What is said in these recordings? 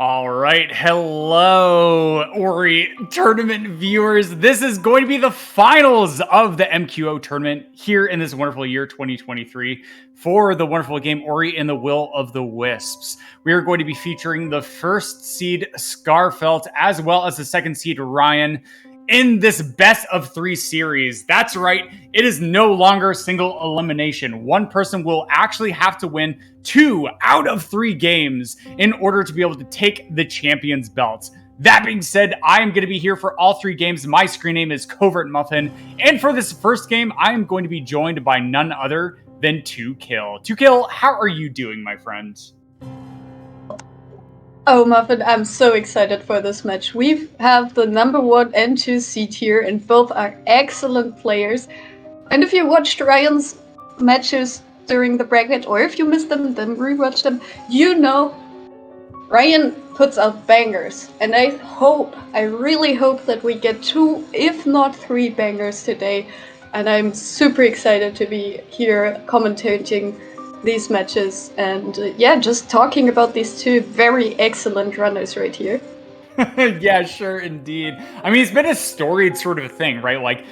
All right. Hello, Ori Tournament viewers. This is going to be the finals of the MQO Tournament here in this wonderful year, 2023, for the wonderful game Ori and the Will of the Wisps. We are going to be featuring the first seed Skarfelt as well as the second seed Ryan in this best of three series. That's right. It is no longer single elimination. One person will actually have to win 2 out of 3 games in order to be able to take the champion's belt. That being said, I am going to be here for all 3 games. My screen name is Covert Muffin. And for this first game, I am going to be joined by none other than 2Kill. 2Kill, how are you doing, my friend? Oh, Muffin, I'm so excited for this match. We have the number 1 and 2 seed here, and both are excellent players. And if you watched Ryan's matches during the bracket, or if you missed them, then rewatch them, you know Ryan puts out bangers. And I really hope that we get 2, if not 3 bangers today. And I'm super excited to be here commentating these matches and just talking about these 2 very excellent runners right here. Yeah, sure, indeed. I mean, it's been a storied sort of thing, right? Like,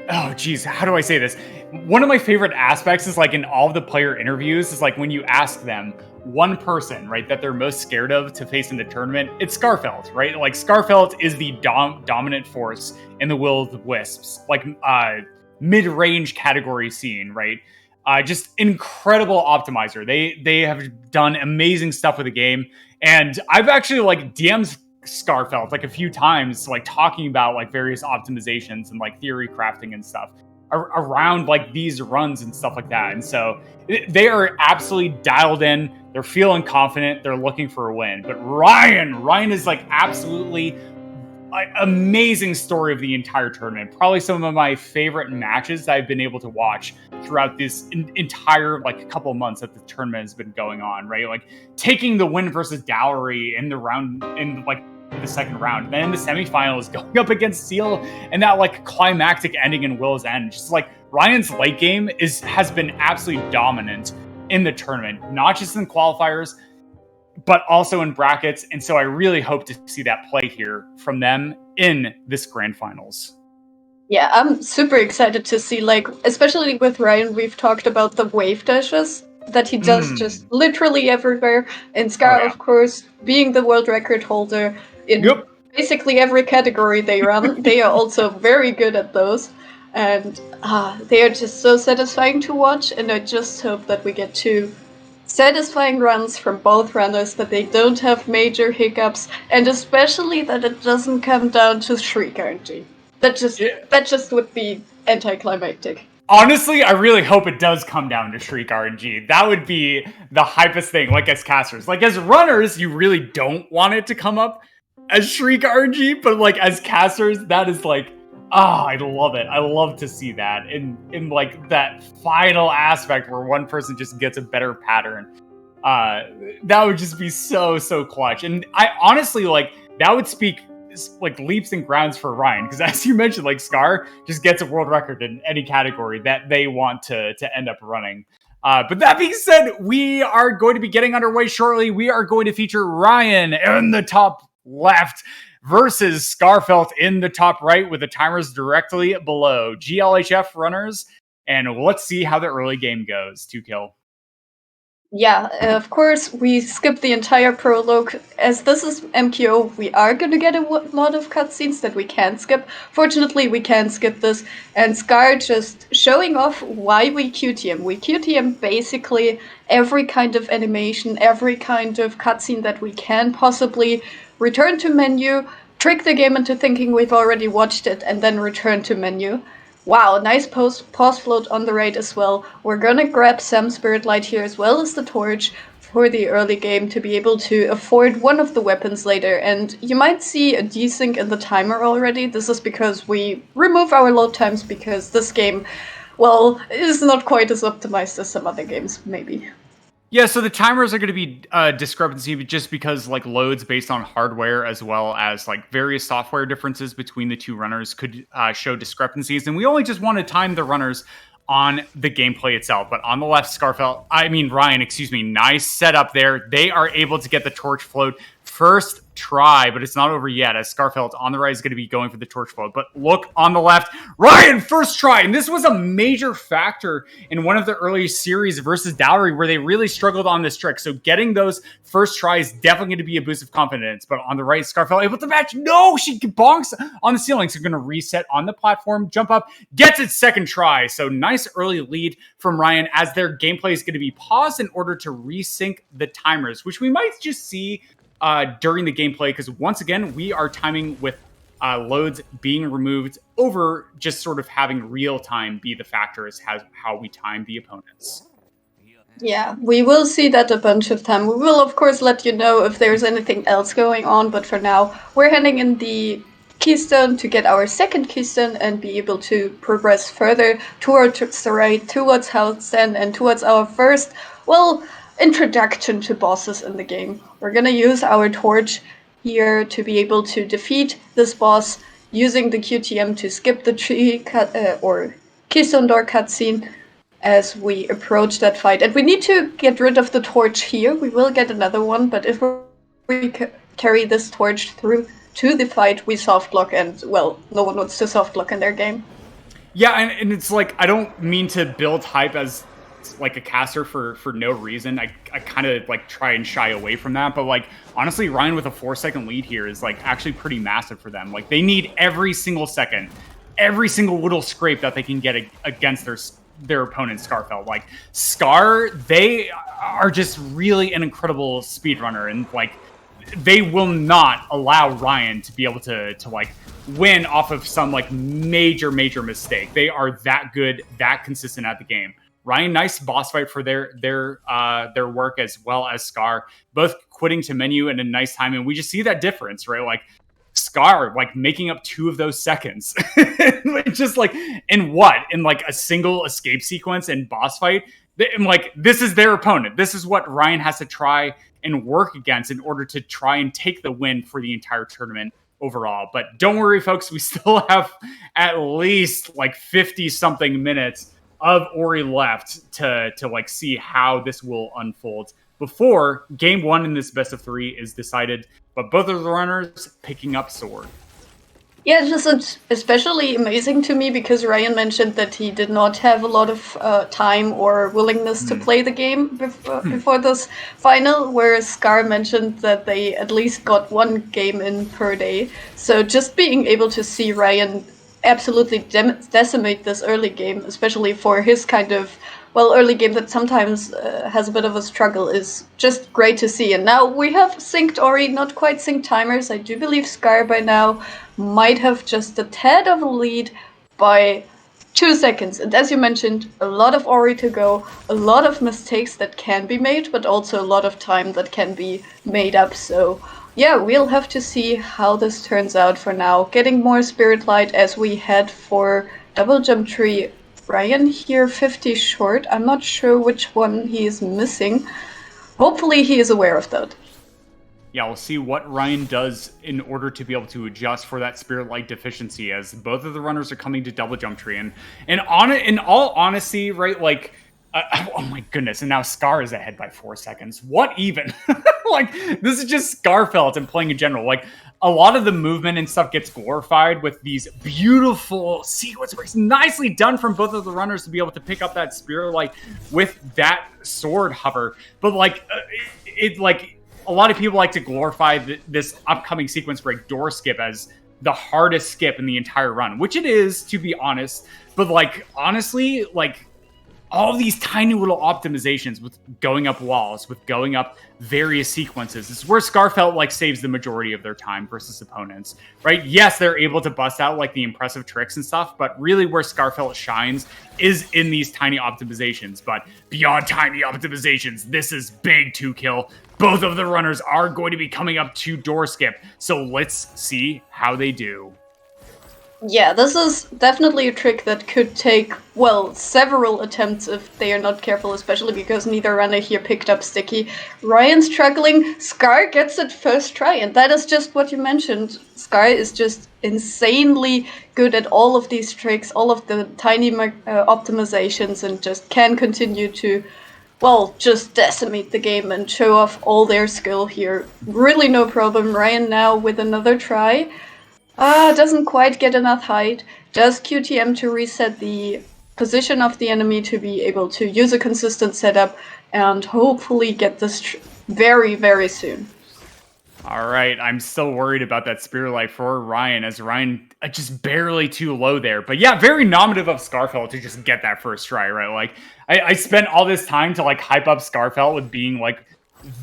oh geez, how do I say this? One of my favorite aspects is like in all of the player interviews is like when you ask them one person, right, that they're most scared of to face in the tournament, it's Skarfelt, right? Like Skarfelt is the dominant force in the Will of the Wisps, like mid-range category scene, right? Just incredible optimizer. They have done amazing stuff with the game, and I've actually like DM'd Skarfelt like a few times, like talking about like various optimizations and like theory crafting and stuff around like these runs and stuff like that. And so they are absolutely dialed in. They're feeling confident. They're looking for a win. But Ryan is like absolutely amazing story of the entire tournament. Probably some of my favorite matches I've been able to watch throughout this entire like couple of months that the tournament has been going on, right? Like taking the win versus Dowry in the round in like the second round, and then in the semifinals going up against Seal, and that like climactic ending in Will's End. Just like Ryan's late game has been absolutely dominant in the tournament, not just in qualifiers, but also in brackets. And so I really hope to see that play here from them in this grand finals. Yeah, I'm super excited to see, like, especially with Ryan, we've talked about the wave dashes that he does just literally everywhere. And Scar, of course, being the world record holder in basically every category they run, they are also very good at those. And they are just so satisfying to watch. And I just hope that we get 2 satisfying runs from both runners, that they don't have major hiccups, and especially that it doesn't come down to Shriek RNG. That just would be anticlimactic. Honestly, I really hope it does come down to Shriek RNG. That would be the hypest thing, like as casters. Like as runners, you really don't want it to come up as Shriek RNG, but like as casters, that is like, I love it. I love to see that in like that final aspect where one person just gets a better pattern. That would just be so clutch. And I honestly like that would speak like leaps and grounds for Ryan, because as you mentioned, like Scar just gets a world record in any category that they want to end up running. But that being said, we are going to be getting underway shortly. We are going to feature Ryan in the top left versus Skarfelt in the top right, with the timers directly below GLHF runners. And let's see how the early game goes. 2Kill. Yeah, of course, we skipped the entire prologue. As this is MQO, we are going to get a lot of cutscenes that we can skip. Fortunately, we can skip this. And Scar just showing off why we QTM. We QTM basically every kind of animation, every kind of cutscene that we can possibly, return to menu, trick the game into thinking we've already watched it, and then return to menu. Wow, nice pause float on the right as well. We're gonna grab some Spirit Light here as well as the Torch for the early game to be able to afford one of the weapons later. And you might see a desync in the timer already. This is because we remove our load times because this game, well, is not quite as optimized as some other games, maybe. Yeah, so the timers are going to be discrepancy just because like loads based on hardware as well as like various software differences between the 2 runners could show discrepancies. And we only just want to time the runners on the gameplay itself. But on the left, Ryan, excuse me, nice setup there. They are able to get the torch float first try, but it's not over yet, as Skarfelt on the right is going to be going for the torch float. But look on the left, Ryan, first try. And this was a major factor in one of the early series versus Dowry, where they really struggled on this trick. So getting those first tries definitely going to be a boost of confidence. But on the right, Skarfelt able to match. No, she bonks on the ceiling. So going to reset on the platform, jump up, gets its second try. So nice early lead from Ryan, as their gameplay is going to be paused in order to resync the timers, which we might just see during the gameplay, because once again, we are timing with loads being removed over just sort of having real time be the factor as how we time the opponents. Yeah, we will see that a bunch of time. We will, of course, let you know if there's anything else going on, but for now, we're heading in the keystone to get our second keystone and be able to progress further towards the right, towards House Stand, and towards our first, introduction to bosses in the game. We're gonna use our torch here to be able to defeat this boss using the QTM to skip the tree or keystone door cutscene as we approach that fight. And we need to get rid of the torch here. We will get another one, but if we carry this torch through to the fight, we soft lock, and well, no one wants to soft lock in their game. Yeah, and it's like, I don't mean to build hype as like a caster for no reason. I kind of like try and shy away from that, but like honestly, Ryan with a 4-second lead here is like actually pretty massive for them. Like they need every single second, every single little scrape that they can get against their opponent Skarfelt. Like Scar, they are just really an incredible speedrunner, and like they will not allow Ryan to be able to like win off of some like major mistake. They are that good, that consistent at the game. Ryan, nice boss fight for their work, as well as Scar, both quitting to menu in a nice time, and we just see that difference, right? Like Scar, like making up 2 of those seconds, just like in like a single escape sequence and boss fight. And like this is their opponent. This is what Ryan has to try and work against in order to try and take the win for the entire tournament overall. But don't worry, folks, we still have at least like 50 something minutes of Ori left to like see how this will unfold before game 1 in this best of 3 is decided. But both of the runners picking up sword. Yeah, it's just especially amazing to me because Ryan mentioned that he did not have a lot of time or willingness to play the game before this final, whereas Scar mentioned that they at least got 1 game in per day. So just being able to see Ryan absolutely decimate this early game, especially for his kind of early game that sometimes has a bit of a struggle, is just great to see. And now we have synced Ori, not quite synced timers. I do believe Scar by now might have just a tad of a lead by 2 seconds. And as you mentioned, a lot of Ori to go, a lot of mistakes that can be made, but also a lot of time that can be made up. So yeah, we'll have to see how this turns out for now. Getting more Spirit Light as we head for Double Jump Tree. Ryan here 50 short. I'm not sure which one he is missing. Hopefully he is aware of that. Yeah, we'll see what Ryan does in order to be able to adjust for that Spirit Light deficiency, as both of the runners are coming to Double Jump Tree. And in all honesty, right, like, oh my goodness, and now Scar is ahead by 4 seconds. What even? Like, this is just Skarfelt and playing in general. Like, a lot of the movement and stuff gets glorified with these beautiful sequence breaks. Nicely done from both of the runners to be able to pick up that Spirit Light with that sword hover. But, like, a lot of people like to glorify this upcoming sequence break door skip as the hardest skip in the entire run, which it is, to be honest. But, like, honestly, like, all these tiny little optimizations with going up walls, with going up various sequences, is where Skarfelt like saves the majority of their time versus opponents, right? Yes, they're able to bust out like the impressive tricks and stuff, but really where Skarfelt shines is in these tiny optimizations. But beyond tiny optimizations, this is big 2-kill. Both of the runners are going to be coming up to door skip, so let's see how they do. Yeah, this is definitely a trick that could take, well, several attempts if they are not careful, especially because neither runner here picked up Sticky. Ryan's struggling, Scar gets it first try, and that is just what you mentioned. Scar is just insanely good at all of these tricks, all of the tiny optimizations, and just can continue to, well, just decimate the game and show off all their skill here. Really no problem. Ryan now with another try. Doesn't quite get enough height. Does QTM to reset the position of the enemy to be able to use a consistent setup and hopefully get this very, very soon. All right, I'm still worried about that Spirit Light for Ryan, as Ryan just barely too low there. But yeah, very nominative of Skarfelt to just get that first try, right? Like, I spent all this time to like hype up Skarfelt with being like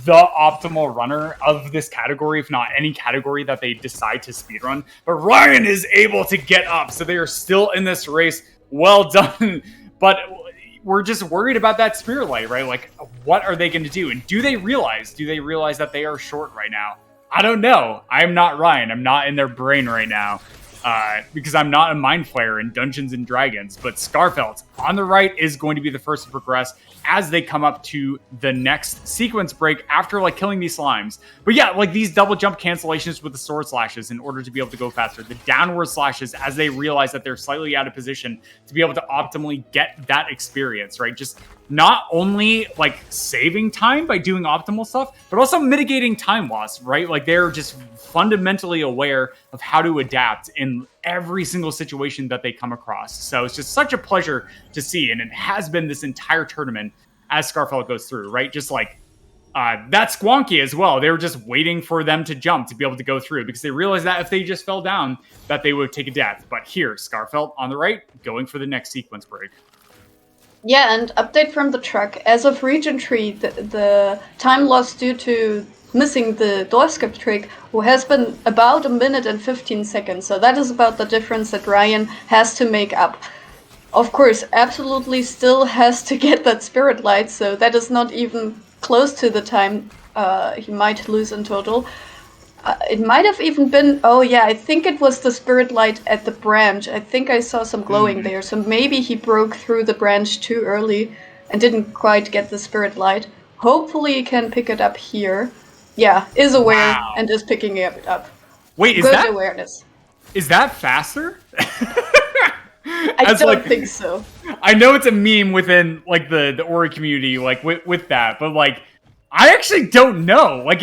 the optimal runner of this category, if not any category that they decide to speedrun. But Ryan is able to get up, so they are still in this race. Well done. But we're just worried about that Spirit Light, right? Like, what are they going to do? And do they realize that they are short right now? I don't know. I'm not Ryan. I'm not in their brain right now because I'm not a Mind Flayer in Dungeons and Dragons. But Skarfelt on the right is going to be the first to progress as they come up to the next sequence break after like killing these slimes. But yeah, like these double jump cancellations with the sword slashes in order to be able to go faster. The downward slashes as they realize that they're slightly out of position to be able to optimally get that experience, right? Just not only like saving time by doing optimal stuff, but also mitigating time loss, right? Like they're just fundamentally aware of how to adapt in every single situation that they come across. So it's just such a pleasure to see. And it has been this entire tournament as Skarfelt goes through, right? Just like that's Squonky as well. They were just waiting for them to jump to be able to go through because they realized that if they just fell down, that they would take a death. But here, Skarfelt on the right, going for the next sequence break. Yeah, and update from the truck. As of Region 3, the time loss due to missing the door skip trick has been about 1 minute and 15 seconds. So that is about the difference that Ryan has to make up. Of course, absolutely still has to get that Spirit Light, so that is not even close to the time he might lose in total. It might have even been, oh yeah, I think it was the Spirit Light at the branch. I think I saw some glowing there, so maybe he broke through the branch too early and didn't quite get the Spirit Light. Hopefully he can pick it up here. Yeah, is aware and is picking it up. Wait, Good awareness. Is that faster? I don't think so. I know it's a meme within like the Ori community, like with that, but like I actually don't know. Like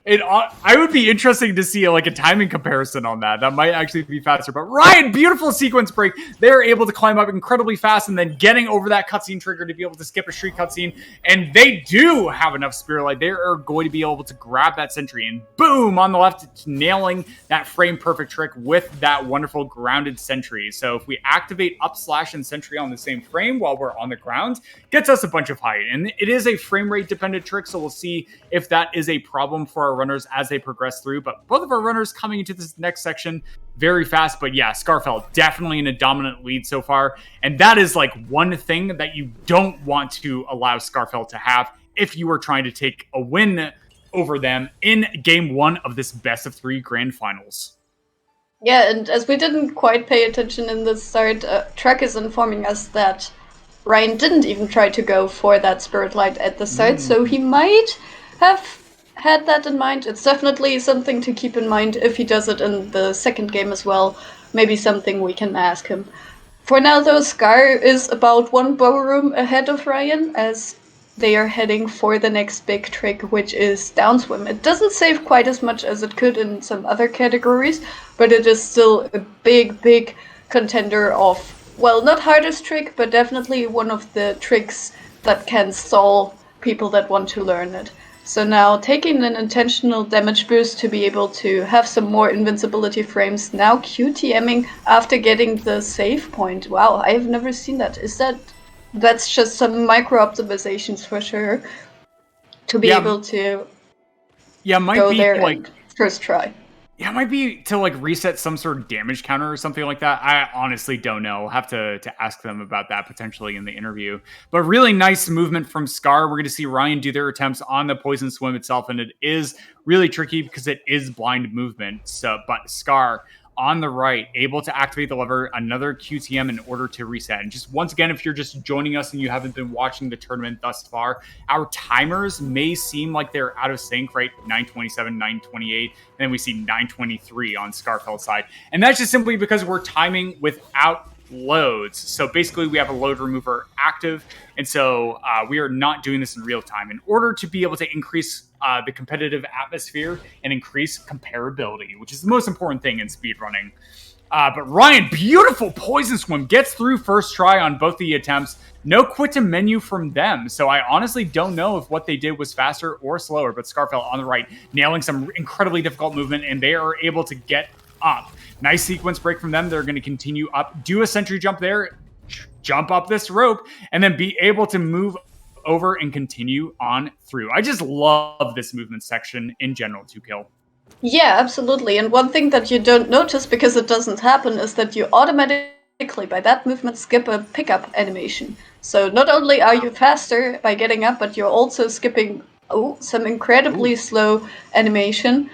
I would be interesting to see like a timing comparison on that. That might actually be faster. But Ryan, beautiful sequence break. They're able to climb up incredibly fast and then getting over that cutscene trigger to be able to skip a street cutscene. And they do have enough Spirit Light. They are going to be able to grab that sentry and boom on the left, nailing that frame perfect trick with that wonderful grounded sentry. So if we activate up slash and sentry on the same frame while we're on the ground, gets us a bunch of height. And it is a frame rate dependent trick. So we'll see if that is a problem for our runners as they progress through. But both of our runners coming into this next section very fast. But yeah, Skarfelt definitely in a dominant lead so far. And that is like one thing that you don't want to allow Skarfelt to have if you are trying to take a win over them in game one of this best of 3 grand finals. Yeah, and as we didn't quite pay attention in the start, Trek is informing us that Ryan didn't even try to go for that Spirit Light at the start, so he might have had that in mind. It's definitely something to keep in mind if he does it in the second game as well. Maybe something we can ask him. For now, though, Scar is about 1 bow room ahead of Ryan as they are heading for the next big trick, which is downswim. It doesn't save quite as much as it could in some other categories, but it is still a big contender of, well, not hardest trick, but definitely one of the tricks that can stall people that want to learn it. So now taking an intentional damage boost to be able to have some more invincibility frames, now QTMing after getting the save point. Wow, I have never seen that. That's just some micro optimizations for sure to be able to go there and first try. Yeah, it might be to like reset some sort of damage counter or something like that. I honestly don't know. I'll have to ask them about that potentially in the interview. But really nice movement from Scar. We're going to see Ryan do their attempts on the poison swim itself, and it is really tricky because it is blind movement. So, but Scar on the right, able to activate the lever, another QTM in order to reset. And just once again, if you're just joining us and you haven't been watching the tournament thus far, our timers may seem like they're out of sync, right? 927, 928, and then we see 923 on Skarfelt's side. And that's just simply because we're timing without loads. So basically we have a load remover active, and so we are not doing this in real time in order to be able to increase the competitive atmosphere and increase comparability, which is the most important thing in speedrunning. But Ryan, beautiful poison swim, gets through first try on both the attempts. No quit to menu from them. So I honestly don't know if what they did was faster or slower, but Skarfelt on the right, nailing some incredibly difficult movement, and they are able to get up. Nice sequence break from them. They're going to continue up, do a sentry jump there, jump up this rope, and then be able to move over and continue on through. I just love this movement section in general, 2Kill. Yeah, absolutely. And one thing that you don't notice because it doesn't happen is that you automatically, by that movement, skip a pickup animation. So not only are you faster by getting up, but you're also skipping some incredibly slow animation,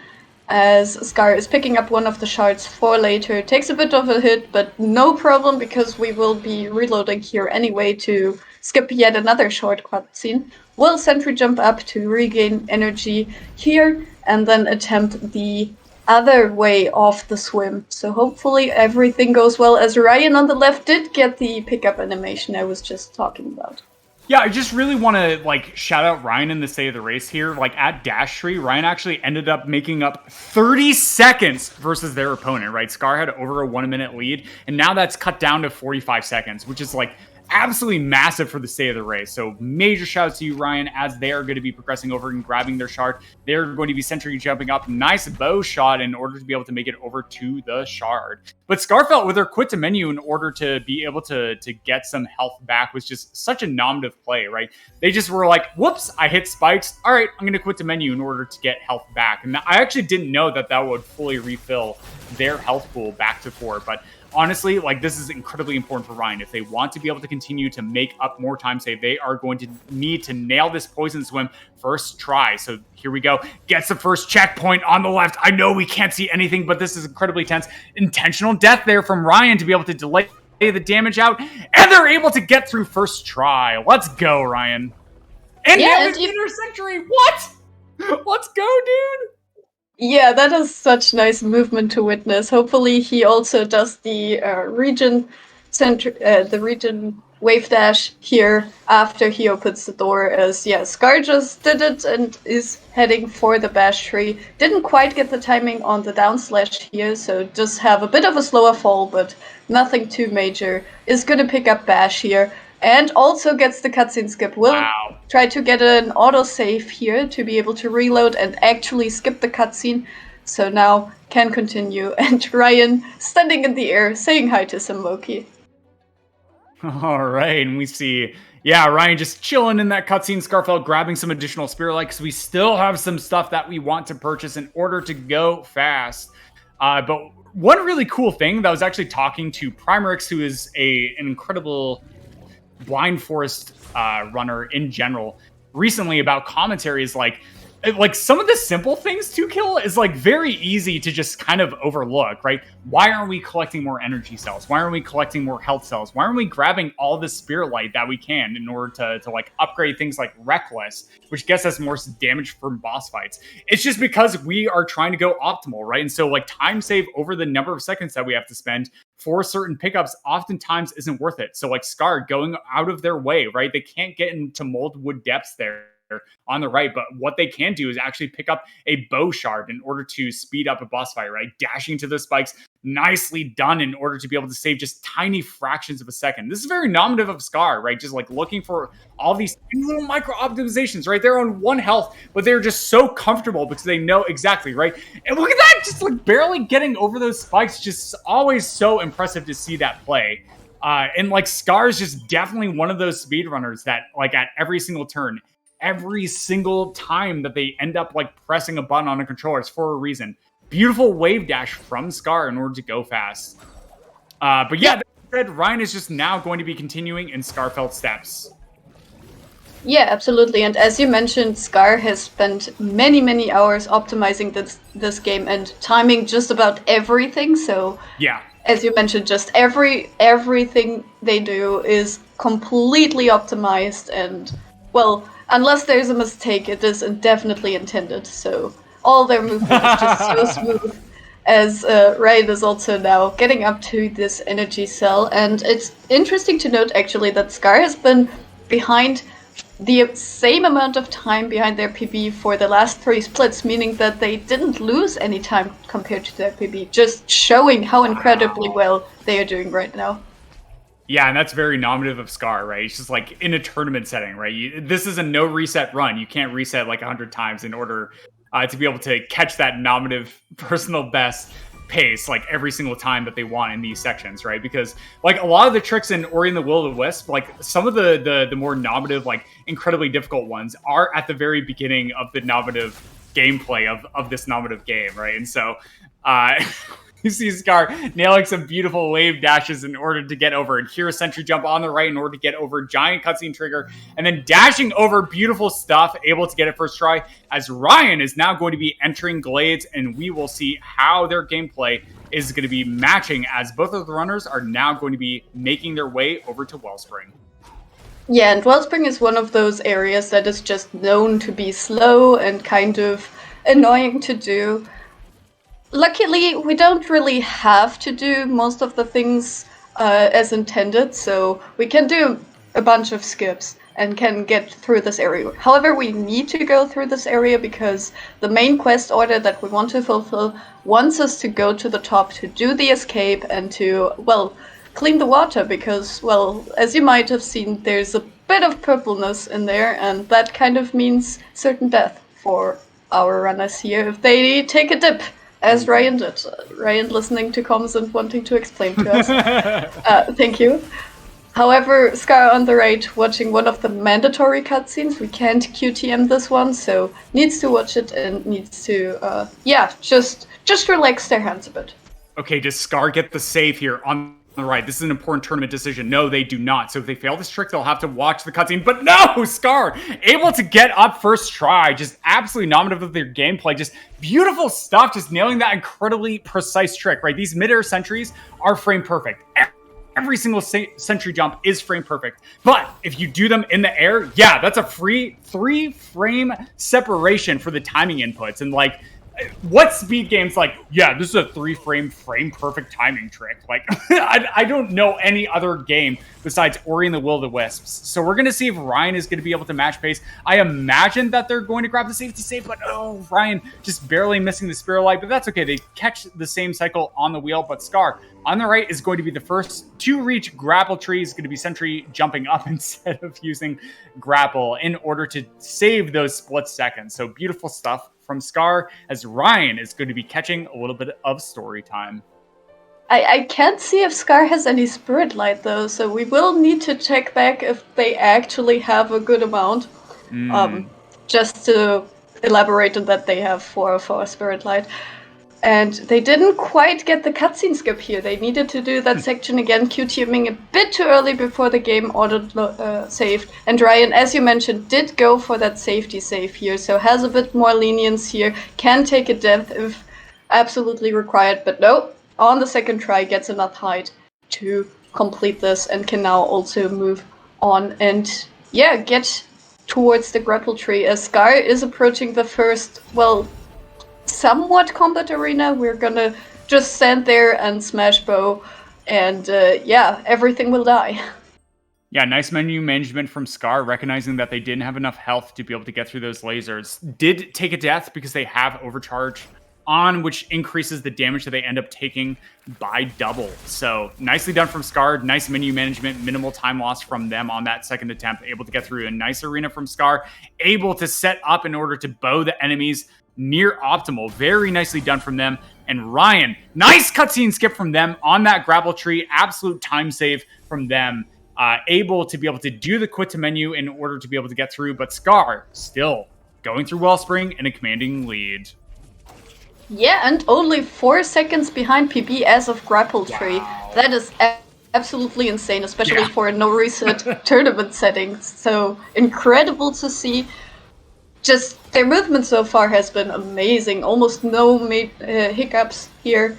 as Scar is picking up one of the shards for later. Takes a bit of a hit, but no problem because we will be reloading here anyway to skip yet another short cutscene. Will sentry jump up to regain energy here and then attempt the other way off the swim. So hopefully everything goes well, as Ryan on the left did get the pickup animation I was just talking about. Yeah, I just really want to shout out Ryan in the state of the race here. At Dash Tree, Ryan actually ended up making up 30 seconds versus their opponent, right? Scar had over a 1 minute lead, and now that's cut down to 45 seconds, which is absolutely massive for the state of the race. So major shout out to you, Ryan, as they are going to be progressing over and grabbing their shard. They're going to be sentry jumping up. Nice bow shot in order to be able to make it over to the shard. But Skarfelt with her quit to menu in order to be able to get some health back was just such a nominative play, right? They just were like, whoops, I hit spikes. All right, I'm going to quit to menu in order to get health back. And I actually didn't know that would fully refill their health pool back to 4. But honestly, this is incredibly important for Ryan. If they want to be able to continue to make up more time save, they are going to need to nail this poison swim first try. So here we go. Gets the first checkpoint on the left. I know we can't see anything, but this is incredibly tense. Intentional death there from Ryan to be able to delay the damage out, and they're able to get through first try. Let's go, Ryan. And yeah, inner sentry. What? Let's go, dude. Yeah, that is such nice movement to witness. Hopefully he also does the region wave dash here after he opens the door, as Scar just did it and is heading for the bash tree. Didn't quite get the timing on the down slash here, so just have a bit of a slower fall, but nothing too major. Is gonna pick up bash here. And also gets the cutscene skip. Will try to get an autosave here to be able to reload and actually skip the cutscene. So now can continue. And Ryan standing in the air saying hi to some Loki. All right, and we see, Ryan just chilling in that cutscene. Skarfelt grabbing some additional Spirit Light because we still have some stuff that we want to purchase in order to go fast. But one really cool thing that I was actually talking to Primarix, who is an incredible blind forest runner in general, recently about commentary, is some of the simple things 2Kill is very easy to just kind of overlook, right? Why aren't we collecting more energy cells? Why aren't we collecting more health cells? Why aren't we grabbing all the Spirit Light that we can in order to upgrade things like Reckless, which gets us more damage from boss fights? It's just because we are trying to go optimal, right? And so time save over the number of seconds that we have to spend for certain pickups oftentimes isn't worth it. So Scar going out of their way, right? They can't get into Moldwood depths there on the right, but what they can do is actually pick up a bow shard in order to speed up a boss fight, right? Dashing to the spikes, nicely done in order to be able to save just tiny fractions of a second. This is very nominative of Scar, right? Just looking for all these little micro optimizations, right? They're on 1 health, but they're just so comfortable because they know exactly, right? And look at that, just barely getting over those spikes. Just always so impressive to see that play. And Scar is just definitely one of those speedrunners that at every single turn, every single time that they end up pressing a button on a controller, it's for a reason. Beautiful wave dash from Scar in order to go fast. But that said, Ryan is just now going to be continuing in Skarfelt's steps. Yeah, absolutely. And as you mentioned, Scar has spent many, many hours optimizing this game and timing just about everything. So Yeah. as you mentioned, just everything they do is completely optimized, and well, unless there's a mistake, it is definitely intended. So all their movement is just so smooth. As Ryan is also now getting up to this energy cell, and it's interesting to note actually that Scar has been behind the same amount of time behind their PB for the last 3 splits, meaning that they didn't lose any time compared to their PB, just showing how incredibly Wow. well they are doing right now. Yeah, and that's very nominative of Scar, right? It's just like in a tournament setting, right? This is a no reset run. You can't reset like 100 times in order to be able to catch that nominative personal best pace like every single time that they want in these sections, right? Because like a lot of the tricks in Ori and the Will of the Wisp, like some of the more nominative, like incredibly difficult ones are at the very beginning of the nominative gameplay of this nominative game, right? And so you see Scar nailing some beautiful wave dashes in order to get over and hear a sentry jump on the right in order to get over giant cutscene trigger and then dashing over beautiful stuff, able to get it first try as Ryan is now going to be entering Glades and we will see how their gameplay is going to be matching as both of the runners are now going to be making their way over to Wellspring. Yeah, and Wellspring is one of those areas that is just known to be slow and kind of annoying to do. Luckily, we don't really have to do most of the things as intended, so we can do a bunch of skips and can get through this area. However, we need to go through this area because the main quest order that we want to fulfill wants us to go to the top to do the escape and to, well, clean the water because, well, as you might have seen, there's a bit of purpleness in there, and that kind of means certain death for our runners here if they take a dip. As Ryan did. Ryan listening to comms and wanting to explain to us. Thank you. However, Scar on the right watching one of the mandatory cutscenes. We can't QTM this one, so needs to watch it and needs to, just relax their hands a bit. Okay, does Scar get the save here on the right? This is an important tournament decision. No, they do not. So if they fail this trick, they'll have to watch the cutscene. But no, Scar able to get up first try. Just absolutely nominative of their gameplay. Just beautiful stuff. Just nailing that incredibly precise trick, right? These mid-air sentries are frame perfect. Every single sentry jump is frame perfect. But if you do them in the air, yeah, that's a free 3-frame separation for the timing inputs. And like, what speed game's like, yeah, this is a 3-frame perfect timing trick? Like, I don't know any other game besides Ori and the Will of the Wisps. So we're going to see if Ryan is going to be able to match pace. I imagine that they're going to grab the safety save, but oh, Ryan just barely missing the Spirit Light, but that's okay. They catch the same cycle on the wheel, but Scar on the right is going to be the first to reach grapple tree. Is going to be sentry jumping up instead of using grapple in order to save those split seconds. So beautiful stuff from Scar as Ryan is going to be catching a little bit of story time. I can't see if Scar has any Spirit Light though, so we will need to check back if they actually have a good amount. Just to elaborate on that, they have 4 Spirit Light. And they didn't quite get the cutscene skip here. They needed to do that section again, QTMing a bit too early before the game auto saved. And Ryan, as you mentioned, did go for that safety save here, so has a bit more lenience here, can take a death if absolutely required, but no, on the second try gets enough height to complete this and can now also move on and, yeah, get towards the grapple tree as Scar is approaching the first, well, somewhat combat arena. We're gonna just stand there and smash bow, and yeah, everything will die. Yeah, nice menu management from Scar, recognizing that they didn't have enough health to be able to get through those lasers. Did take a death because they have overcharge on, which increases the damage that they end up taking by double. So nicely done from Scar. Nice menu management, minimal time loss from them on that second attempt. Able to get through a nice arena from Scar. Able to set up in order to bow the enemies near optimal. Very nicely done from them. And Ryan, nice cutscene skip from them on that grapple tree. Absolute time save from them. Able to be able to do the quit to menu in order to be able to get through. But Scar still going through Wellspring in a commanding lead. Yeah, and only 4 seconds behind PB as of grapple tree. Wow. That is absolutely insane, especially for a no reset tournament setting. So incredible to see. Just their movement so far has been amazing. Almost no hiccups here.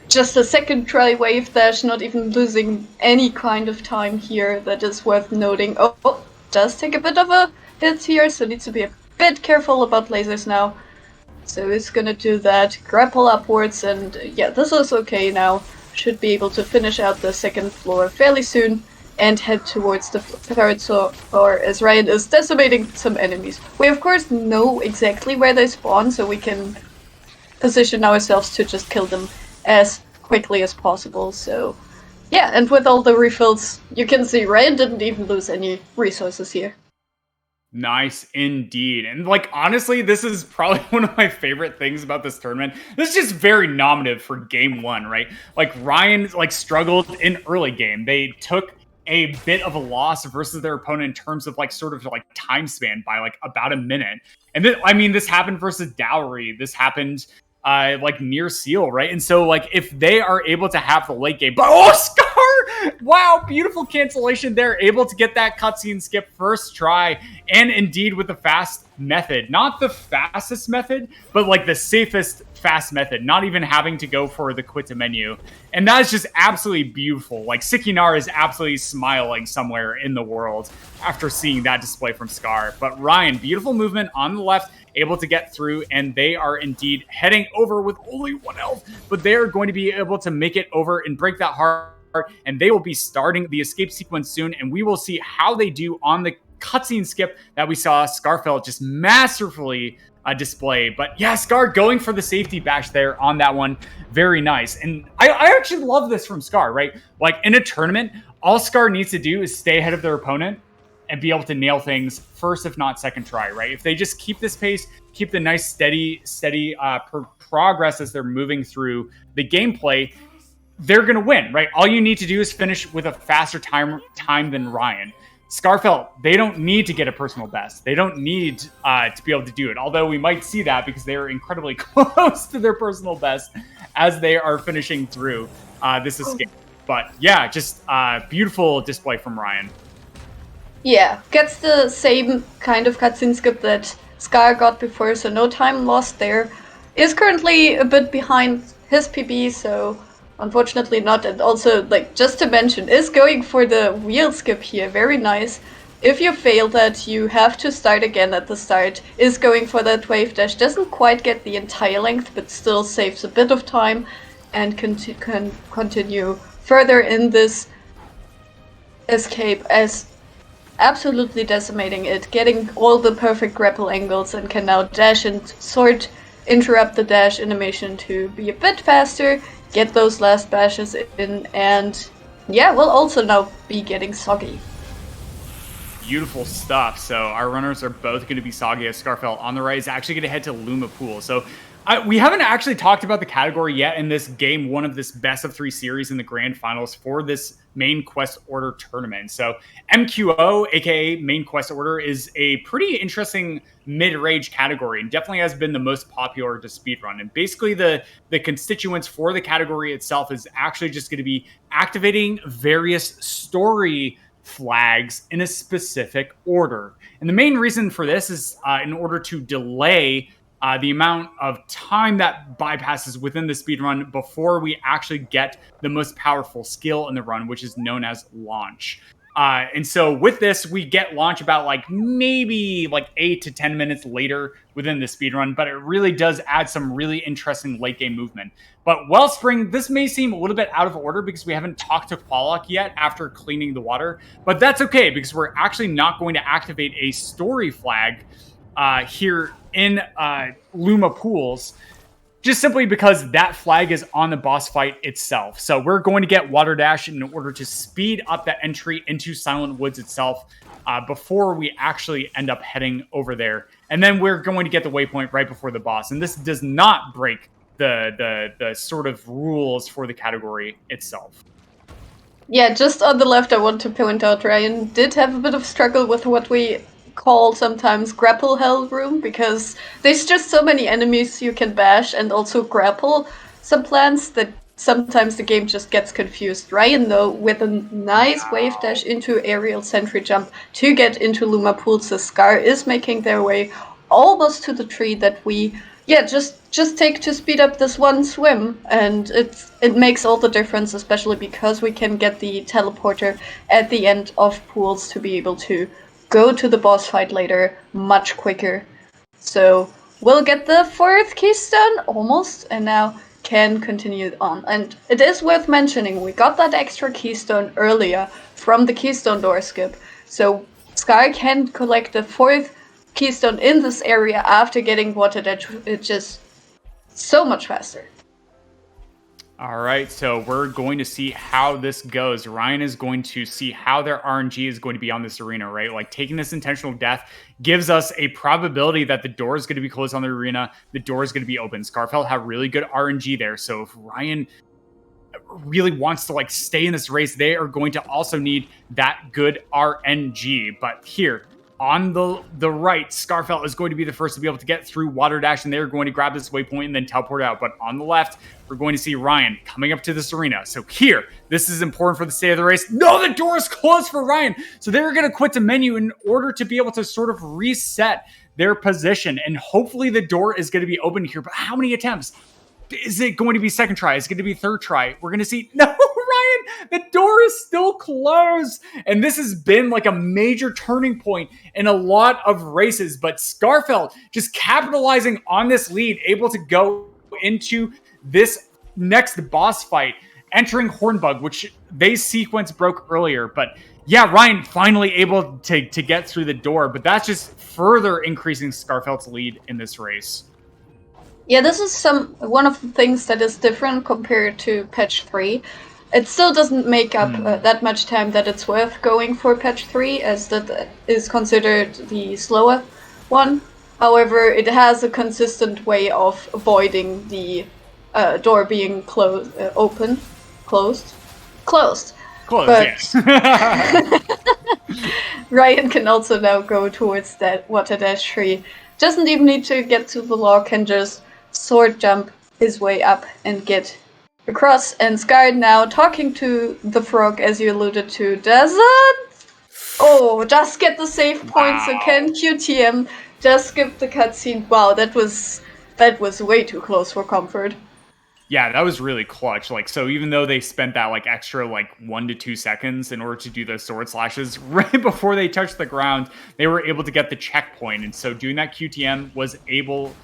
Just a second try wave dash, not even losing any kind of time here. That is worth noting. Oh, does take a bit of a hit here, so needs to be a bit careful about lasers now. So he's gonna do that, grapple upwards, and yeah, this is okay now. Should be able to finish out the second floor fairly soon and head towards the third floor as Ryan is decimating some enemies. We of course know exactly where they spawn, so we can position ourselves to just kill them as quickly as possible. So yeah, and with all the refills, you can see Ryan didn't even lose any resources here. Nice indeed. And like honestly, this is probably one of my favorite things about this tournament. This is just very nominative for game one, right? Like Ryan like struggled in early game. They took a bit of a loss versus their opponent in terms of like sort of like time span by like about a minute. And then I mean this happened versus Dowry. This happened like near Seal, right? And so like if they are able to have the late game, but oh Scar! Wow, beautiful cancellation there, able to get that cutscene skip first try, and indeed with the fast method. Not the fastest method, but like the safest fast method, not even having to go for the quit to menu. And that is just absolutely beautiful. Like Sikinar is absolutely smiling somewhere in the world after seeing that display from Scar. But Ryan, beautiful movement on the left, able to get through, and they are indeed heading over with only 1 health, but they are going to be able to make it over and break that heart, and they will be starting the escape sequence soon, and we will see how they do on the cutscene skip that we saw Skarfelt just masterfully display. But yeah, Scar going for the safety bash there on that one. Very nice. And I actually love this from Scar, right? Like in a tournament, all Scar needs to do is stay ahead of their opponent and be able to nail things first, if not second try, right? If they just keep this pace, keep the nice steady progress as they're moving through the gameplay, they're going to win, right? All you need to do is finish with a faster time than Ryan. Skarfelt, they don't need to get a personal best. They don't need to be able to do it. Although we might see that because they're incredibly close to their personal best as they are finishing through this escape. But yeah, just beautiful display from Ryan. Yeah, gets the same kind of cutscene skip that Scar got before, so no time lost there. Is currently a bit behind his PB, so unfortunately not. And also, like, just to mention, is going for the wheel skip here. Very nice. If you fail that, you have to start again at the start. Is going for that wave dash. Doesn't quite get the entire length, but still saves a bit of time and can continue further in this escape as absolutely decimating it, getting all the perfect grapple angles, and can now dash and sort interrupt the dash animation to be a bit faster, get those last bashes in, and yeah, we'll also now be getting soggy. Beautiful stuff. So our runners are both going to be soggy as Skarfelt on the right is actually going to head to Luma Pool. So we haven't actually talked about the category yet in this game one of this best of 3 series in the grand finals for this main quest order tournament. So MQO, aka main quest order, is a pretty interesting mid-range category and definitely has been the most popular to speedrun. And basically the constituents for the category itself is actually just going to be activating various story flags in a specific order. And the main reason for this is in order to delay the amount of time that bypasses within the speedrun before we actually get the most powerful skill in the run, which is known as launch. And so with this, we get launch about like maybe like 8 to 10 minutes later within the speedrun, but it really does add some really interesting late game movement. But Wellspring, this may seem a little bit out of order because we haven't talked to Quallock yet after cleaning the water, but that's okay because we're actually not going to activate a story flag here in Luma Pools, just simply because that flag is on the boss fight itself. So we're going to get Water Dash in order to speed up that entry into Silent Woods itself before we actually end up heading over there. And then we're going to get the waypoint right before the boss. And this does not break the sort of rules for the category itself. Yeah, just on the left, I want to point out Ryan did have a bit of struggle with what we call sometimes grapple hell room, because there's just so many enemies you can bash and also grapple some plants that sometimes the game just gets confused. Ryan, though, with a nice wave dash into aerial sentry jump to get into Luma pools, the Scar is making their way almost to the tree that we just take to speed up this one swim, and it makes all the difference, especially because we can get the teleporter at the end of pools to be able to go to the boss fight later much quicker. So we'll get the 4th keystone almost, and now can continue on. And it is worth mentioning, we got that extra keystone earlier from the keystone door skip, so Sky can collect the 4th keystone in this area after getting water dash. It's just so much faster. All right, so we're going to see how this goes. Ryan is going to see how their RNG is going to be on this arena, right? Like taking this intentional death gives us a probability that the door is going to be closed on the arena, the door is going to be open. Skarfelt have really good RNG there, so if Ryan really wants to like stay in this race, they are going to also need that good RNG. But here, on the right, Skarfelt is going to be the first to be able to get through Water Dash, and they're going to grab this waypoint and then teleport out. But on the left, we're going to see Ryan coming up to this arena. So here, this is important for the state of the race. No, the door is closed for Ryan. So they're going to quit the menu in order to be able to sort of reset their position. And hopefully the door is going to be open here. But how many attempts? Is it going to be second try? Is it going to be third try? We're going to see. No, Ryan, the door is still closed. And this has been like a major turning point in a lot of races. But Skarfelt just capitalizing on this lead, able to go into this next boss fight, entering Hornbug, which they sequence broke earlier. But yeah, Ryan finally able to get through the door. But that's just further increasing Skarfelt's lead in this race. Yeah, this is one of the things that is different compared to patch 3. It still doesn't make up that much time that it's worth going for patch 3, as that is considered the slower one. However, it has a consistent way of avoiding the door being closed. Closed, but yes. Ryan can also now go towards that water dash tree. Doesn't even need to get to the log, can just sword jump his way up and get across. And Sky now talking to the frog, as you alluded to, doesn't just get the save point. So can QTM just skip the cutscene. Wow, that was way too close for comfort. Yeah, that was really clutch. Like, so even though they spent that like extra like 1 to 2 seconds in order to do those sword slashes right before they touched the ground, they were able to get the checkpoint. And so doing that QTM was able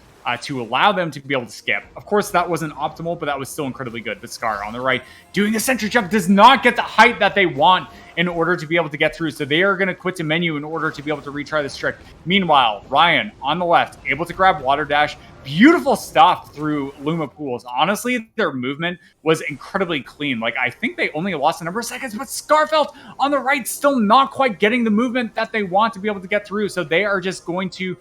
to allow them to be able to skip. Of course, that wasn't optimal, but that was still incredibly good. But Scar on the right, doing a sentry jump does not get the height that they want in order to be able to get through. So they are going to quit the menu in order to be able to retry this trick. Meanwhile, Ryan on the left, able to grab Water Dash. Beautiful stuff through Luma pools. Honestly, their movement was incredibly clean. Like, I think they only lost a number of seconds, but Skarfelt on the right still not quite getting the movement that they want to be able to get through. So they are just going to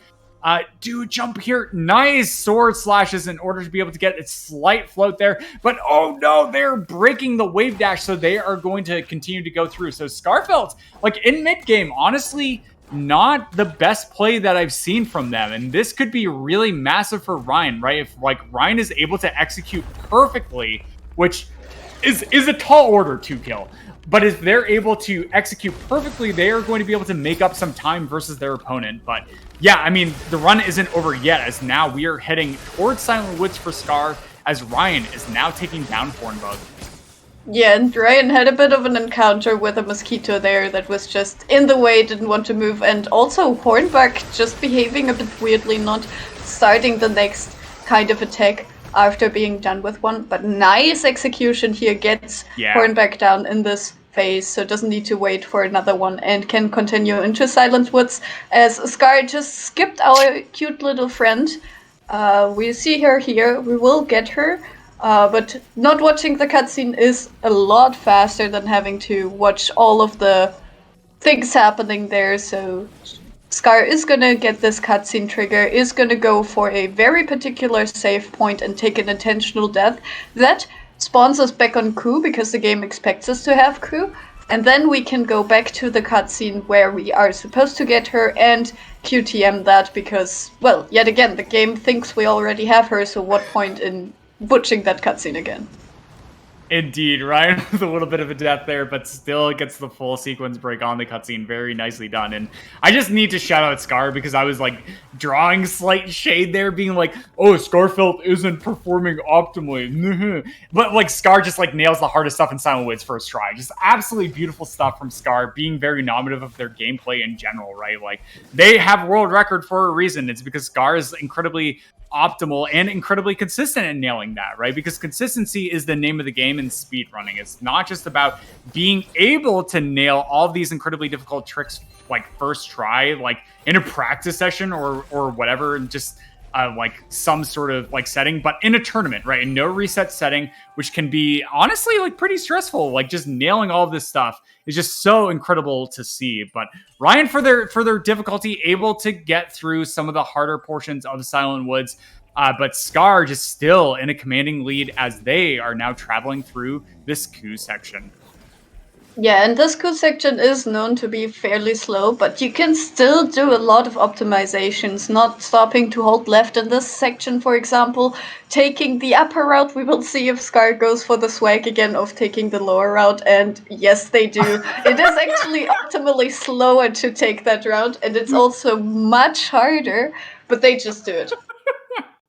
do a jump here. Nice sword slashes in order to be able to get a slight float there. But oh no, they're breaking the wave dash, so they are going to continue to go through. So Skarfelt, like in mid-game, honestly, not the best play that I've seen from them. And this could be really massive for Ryan, right? If like Ryan is able to execute perfectly, which is a tall order to kill. But if they're able to execute perfectly, they are going to be able to make up some time versus their opponent. But yeah, I mean, the run isn't over yet, as now we are heading towards Silent Woods for Scar, as Ryan is now taking down Hornbug. Yeah, and Ryan had a bit of an encounter with a mosquito there that was just in the way, didn't want to move, and also Hornbug just behaving a bit weirdly, not starting the next kind of attack after being done with one. But nice execution here, gets Hornbug down in this phase, so doesn't need to wait for another one and can continue into Silent Woods, as Scar just skipped our cute little friend. We see her here, we will get her. But not watching the cutscene is a lot faster than having to watch all of the things happening there. So Scar is gonna get this cutscene trigger, is gonna go for a very particular save point and take an intentional death. That spawns us back on crew because the game expects us to have crew. And then we can go back to the cutscene where we are supposed to get her and QTM that because, well, yet again, the game thinks we already have her, so what point in butching that cutscene again? Indeed, Ryan with a little bit of a death there, but still gets the full sequence break on the cutscene. Very nicely done. And I just need to shout out Scar because I was like drawing slight shade there, being like, oh, Skarfelt isn't performing optimally. But like Scar just like nails the hardest stuff in Silent Woods first try. Just absolutely beautiful stuff from Scar, being very nominative of their gameplay in general, right? Like they have world record for a reason. It's because Scar is incredibly optimal and incredibly consistent in nailing that, right? Because consistency is the name of the game in speedrunning. It's not just about being able to nail all of these incredibly difficult tricks like first try, like in a practice session or whatever, and just like some sort of like setting, but in a tournament, right? In no reset setting, which can be honestly like pretty stressful. Like just nailing all of this stuff is just so incredible to see. But Ryan, for their difficulty, able to get through some of the harder portions of Silent Woods. But Scar just still in a commanding lead as they are now traveling through this coup section. Yeah, and this coup section is known to be fairly slow, but you can still do a lot of optimizations, not stopping to hold left in this section, for example. Taking the upper route, we will see if Scar goes for the swag again of taking the lower route, and yes, they do. It is actually optimally slower to take that route, and it's also much harder, but they just do it.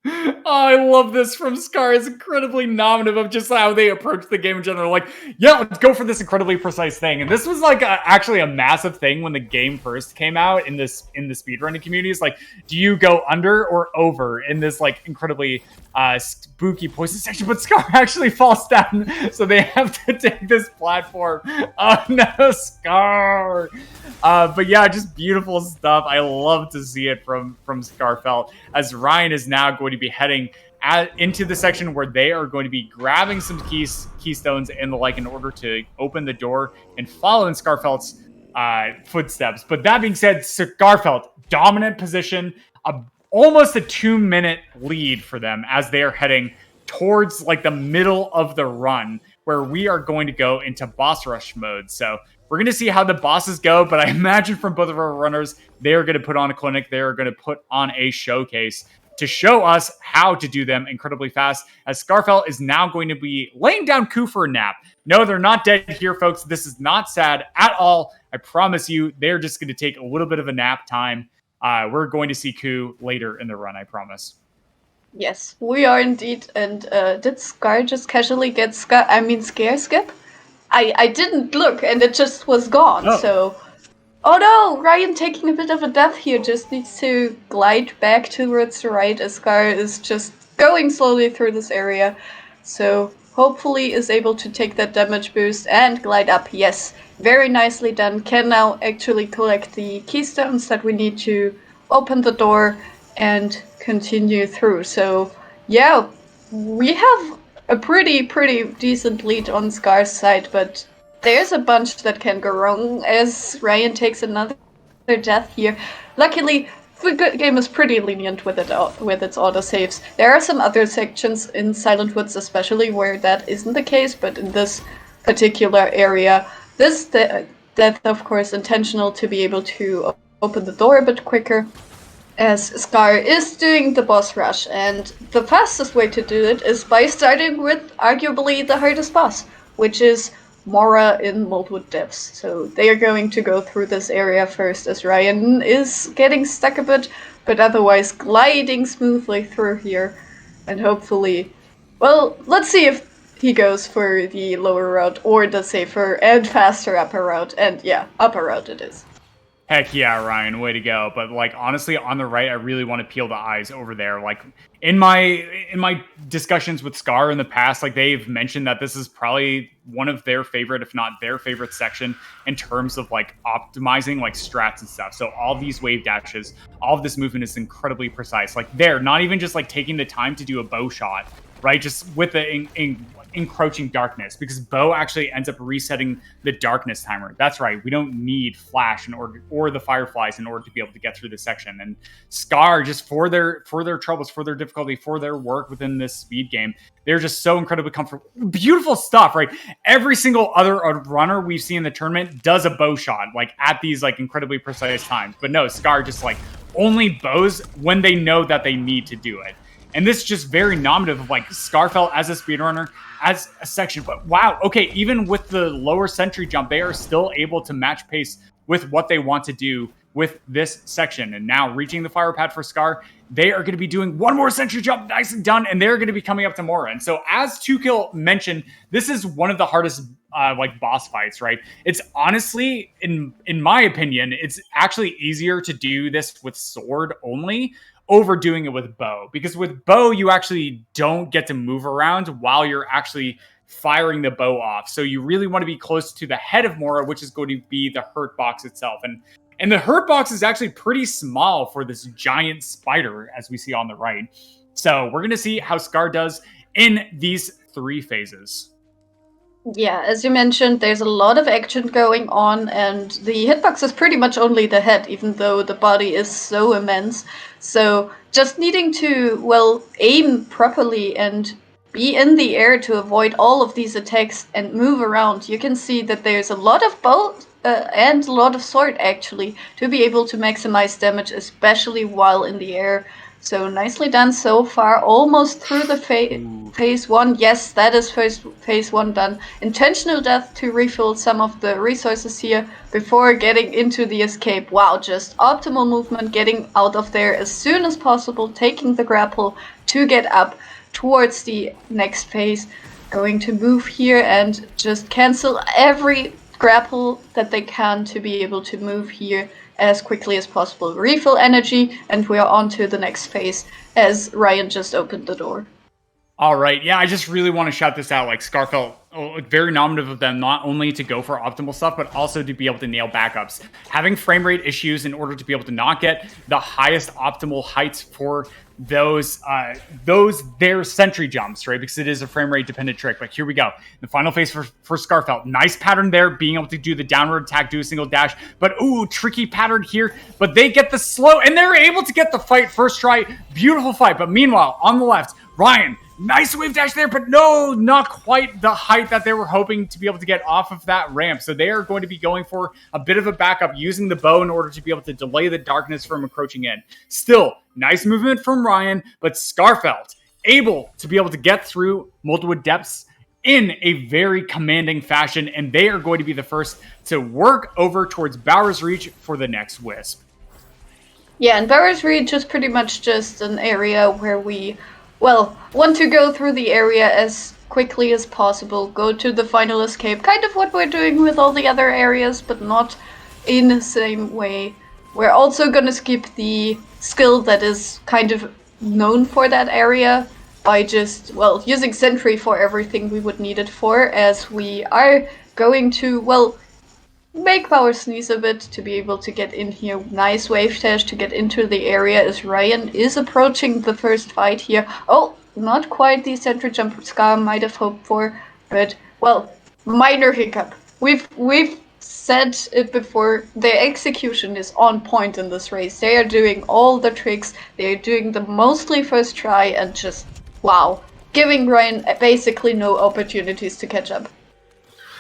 Oh, I love this from Scar. It's incredibly nominative of just how they approach the game in general. Like, yeah, let's go for this incredibly precise thing. And this was like actually a massive thing when the game first came out in the speedrunning communities. Like, do you go under or over in this like incredibly spooky poison section? But Scar actually falls down, so they have to take this platform. Oh no, Scar! But yeah, just beautiful stuff. I love to see it from Skarfelt as Ryan is now going to be heading into the section where they are going to be grabbing some keystones and the like in order to open the door and follow in Skarfelt's footsteps. But that being said, Skarfelt, dominant position, almost a 2-minute lead for them as they are heading towards like the middle of the run where we are going to go into boss rush mode. So we're going to see how the bosses go, but I imagine from both of our runners, they are going to put on a clinic. They are going to put on a showcase to show us how to do them incredibly fast, as Skarfelt is now going to be laying down Coup for a nap. No, they're not dead here, folks. This is not sad at all. I promise you, they're just going to take a little bit of a nap time. We're going to see Coup later in the run, I promise. Yes, we are indeed. And did Scar just casually get scare skip? I didn't look, and it just was gone. Oh. So, oh no, Ryan taking a bit of a death here. Just needs to glide back towards the right as Scar is just going slowly through this area. So hopefully is able to take that damage boost and glide up. Yes, very nicely done. Can now actually collect the keystones that we need to open the door and continue through. So yeah, we have a pretty decent lead on Scar's side, but there's a bunch that can go wrong as Ryan takes another death here. Luckily, the game is pretty lenient with its autosaves. There are some other sections in Silent Woods especially where that isn't the case, but in this particular area, this death, of course, intentional to be able to open the door a bit quicker, as Scar is doing the boss rush, and the fastest way to do it is by starting with arguably the hardest boss, which is Mora in Moldwood Depths. So they are going to go through this area first as Ryan is getting stuck a bit, but otherwise gliding smoothly through here, and hopefully, well, let's see if he goes for the lower route or the safer and faster upper route, and yeah, upper route it is. Heck yeah, Ryan, way to go. But like honestly, on the right, I really want to peel the eyes over there. Like in my discussions with Scar in the past, like they've mentioned that this is probably one of their favorite, if not their favorite section in terms of like optimizing like strats and stuff. So all these wave dashes, all of this movement is incredibly precise. Like they're not even just like taking the time to do a bow shot, right? Just with the encroaching darkness, because Bo actually ends up resetting the darkness timer. That's right, we don't need flash in order, or the fireflies in order to be able to get through this section. And Scar, just for their troubles, for their difficulty, for their work within this speed game, they're just so incredibly comfortable. Beautiful stuff, right? Every single other runner we've seen in the tournament does a bow shot like at these like incredibly precise times, but no, Scar just like only bows when they know that they need to do it. And this is just very nominative of like Skarfelt as a speedrunner, as a section. But wow, okay, even with the lower sentry jump, they are still able to match pace with what they want to do with this section. And now reaching the fire pad for Scar, they are going to be doing one more sentry jump, nice and done, and they're going to be coming up to Mora. And so as 2Kill mentioned, this is one of the hardest like boss fights, right? It's honestly, in my opinion, it's actually easier to do this with sword only over doing it with bow, because with bow you actually don't get to move around while you're actually firing the bow off. So you really want to be close to the head of Mora, which is going to be the hurt box itself. And the hurt box is actually pretty small for this giant spider, as we see on the right. So we're going to see how Scar does in these 3 phases. Yeah, as you mentioned, there's a lot of action going on, and the hitbox is pretty much only the head, even though the body is so immense. So just needing to, well, aim properly and be in the air to avoid all of these attacks and move around. You can see that there's a lot of bow and a lot of sword, actually, to be able to maximize damage, especially while in the air. So nicely done so far, almost through the phase 1. Yes, that is phase 1 done. Intentional death to refill some of the resources here before getting into the escape. Wow, just optimal movement, getting out of there as soon as possible, taking the grapple to get up towards the next phase. Going to move here and just cancel every grapple that they can to be able to move here as quickly as possible. Refill energy, and we are on to the next phase as Ryan just opened the door. All right. Yeah, I just really want to shout this out. Like Skarfelt, very nominative of them, not only to go for optimal stuff, but also to be able to nail backups. Having frame rate issues in order to be able to not get the highest optimal heights for those their sentry jumps, right? Because it is a frame rate dependent trick. But here we go. The final phase for Skarfelt. Nice pattern there, being able to do the downward attack, do a single dash. But ooh, tricky pattern here. But they get the slow, and they're able to get the fight first try. Beautiful fight. But meanwhile, on the left, Ryan, nice wave dash there, but no, not quite the height that they were hoping to be able to get off of that ramp. So they are going to be going for a bit of a backup, using the bow in order to be able to delay the darkness from encroaching in. Still, nice movement from Ryan, but Skarfelt able to be able to get through multiple depths in a very commanding fashion, and they are going to be the first to work over towards Bowers Reach for the next Wisp. Yeah, and Bowers Reach is pretty much just an area where we, well, want to go through the area as quickly as possible, go to the final escape, kind of what we're doing with all the other areas, but not in the same way. We're also gonna skip the skill that is kind of known for that area by just, well, using Sentry for everything we would need it for, as we are going to, well, make Power Sneeze a bit to be able to get in here. Nice wave dash to get into the area as Ryan is approaching the first fight here. Oh, not quite the Sentry jump Scar might have hoped for, but, well, minor hiccup. We've said it before, their execution is on point in this race. They are doing all the tricks, they are doing the mostly first try, and just, wow, giving Ryan basically no opportunities to catch up.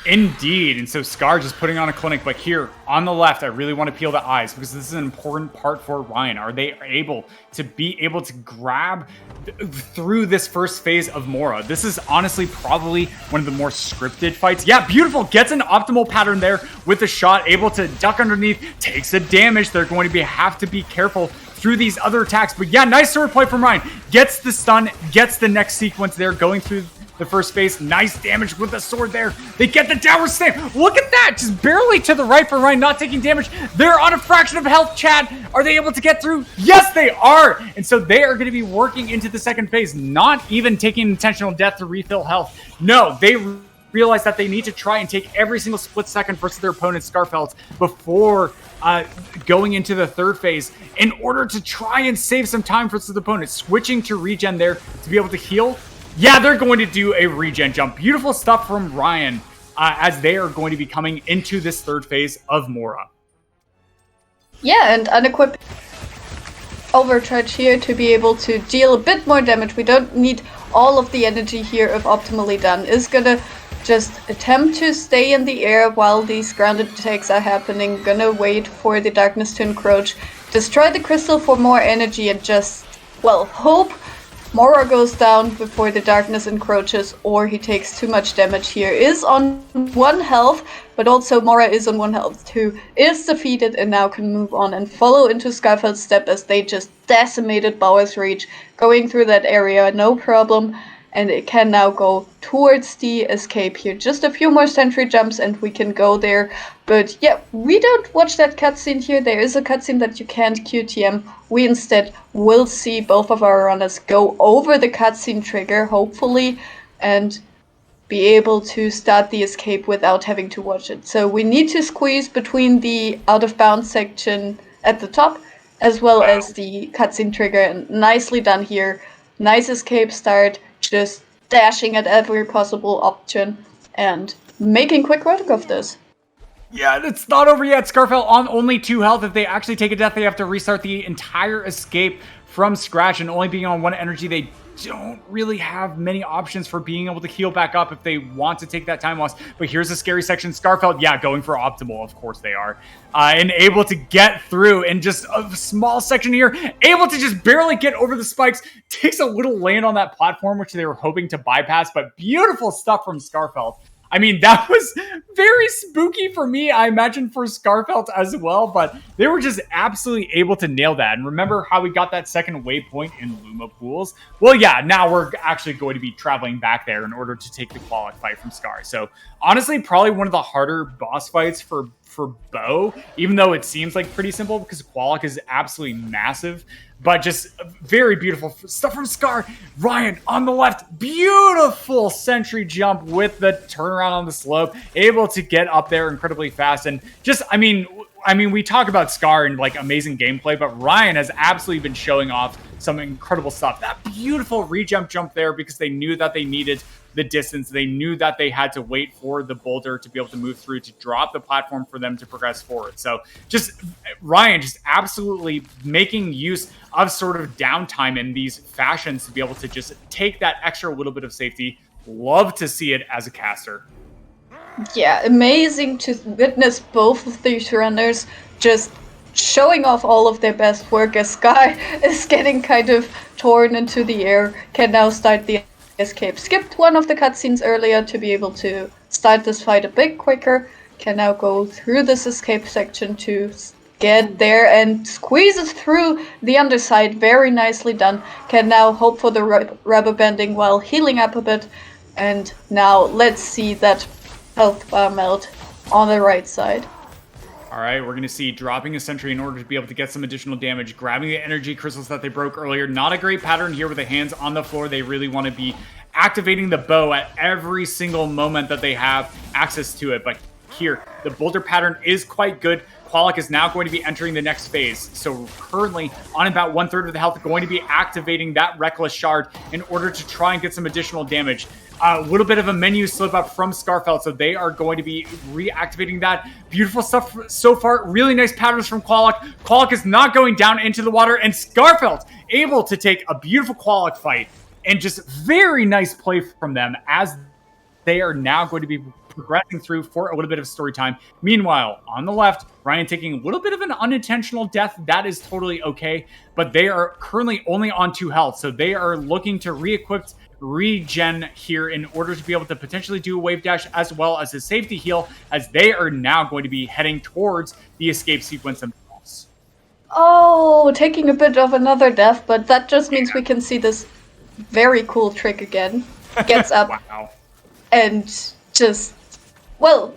Indeed, and so Scar just putting on a clinic, but here on the left, I really want to peel the eyes because this is an important part for Ryan. Are they able to grab through this first phase of Mora? This is honestly probably one of the more scripted fights. Yeah, beautiful, gets an optimal pattern there with the shot, able to duck underneath, takes the damage. They're going to have to be careful through these other attacks, but yeah, nice sword play from Ryan. Gets the stun, gets the next sequence there, going through the first phase. Nice damage with the sword there. They get the downward slam. Look at that. Just barely to the right for Ryan, not taking damage. They're on a fraction of health, Chad. Are they able to get through? Yes, they are. And so they are going to be working into the second phase, not even taking intentional death to refill health. No, they realize that they need to try and take every single split second versus their opponent, Skarfelt, before going into the third phase in order to try and save some time for the opponent. Switching to regen there to be able to heal. Yeah, they're going to do a regen jump. Beautiful stuff from Ryan as they are going to be coming into this third phase of Mora. Yeah, and unequipped Overcharge here to be able to deal a bit more damage. We don't need all of the energy here if optimally done. Is gonna just attempt to stay in the air while these grounded attacks are happening. Gonna wait for the darkness to encroach. Destroy the crystal for more energy and just, well, hope Mora goes down before the darkness encroaches, or he takes too much damage here. Is on 1 health, but also Mora is on 1 health too. Is defeated and now can move on and follow into Skarfelt's step as they just decimated Bauer's Reach, going through that area, no problem. And it can now go towards the escape here. Just a few more sentry jumps and we can go there. But yeah, we don't watch that cutscene here. There is a cutscene that you can't QTM. We instead will see both of our runners go over the cutscene trigger, hopefully, and be able to start the escape without having to watch it. So we need to squeeze between the out of bounds section at the top as well as the cutscene trigger. And nicely done here. Nice escape start. Just dashing at every possible option and making quick work of this. Yeah, it's not over yet. Skarfelt on only 2 health. If they actually take a death, they have to restart the entire escape from scratch, and only being on 1 energy, they don't really have many options for being able to heal back up if they want to take that time loss. But here's a scary section. Skarfelt, yeah, going for optimal. Of course they are. And able to get through in just a small section here. Able to just barely get over the spikes. Takes a little land on that platform, which they were hoping to bypass. But beautiful stuff from Skarfelt. I mean, that was very spooky for me, I imagine for Skarfelt as well, but they were just absolutely able to nail that. And remember how we got that second waypoint in Luma Pools? Well, yeah, now we're actually going to be traveling back there in order to take the Qualic fight from Scar. So honestly, probably one of the harder boss fights for Bo, even though it seems like pretty simple because Qualic is absolutely massive. But just very beautiful stuff from Scar. Ryan on the left, beautiful sentry jump with the turnaround on the slope, able to get up there incredibly fast. And just, I mean, we talk about Scar and like amazing gameplay, but Ryan has absolutely been showing off some incredible stuff. That beautiful re-jump there because they knew that they needed the distance. They knew that they had to wait for the boulder to be able to move through to drop the platform for them to progress forward. So just Ryan just absolutely making use of sort of downtime in these fashions to be able to just take that extra little bit of safety. Love to see it as a caster. Yeah, amazing to witness both of these runners just showing off all of their best work as Sky is getting kind of torn into the air, can now start the escape. Skipped one of the cutscenes earlier to be able to start this fight a bit quicker, can now go through this escape section to get there and squeezes through the underside. Very nicely done. Can now hope for the rubber banding while healing up a bit. And now let's see that health bar melt on the right side. All right, we're going to see dropping a sentry in order to be able to get some additional damage, grabbing the energy crystals that they broke earlier. Not a great pattern here with the hands on the floor. They really want to be activating the bow at every single moment that they have access to it. But here, the boulder pattern is quite good. Qualic is now going to be entering the next phase. So currently on about 1/3 of the health, going to be activating that Reckless Shard in order to try and get some additional damage. A little bit of a menu slip up from Skarfelt, so they are going to be reactivating that. Beautiful stuff so far. Really nice patterns from Qualic. Qualic is not going down into the water, and Skarfelt able to take a beautiful Qualic fight. And just very nice play from them as they are now going to be progressing through for a little bit of story time. Meanwhile, on the left, Ryan taking a little bit of an unintentional death. That is totally okay, but they are currently only on 2 health, so they are looking to re-equip, regen here in order to be able to potentially do a wave dash as well as a safety heal, as they are now going to be heading towards the escape sequence themselves. Oh, taking a bit of another death, but that just means we can see this very cool trick again. Gets up Wow. and just, well,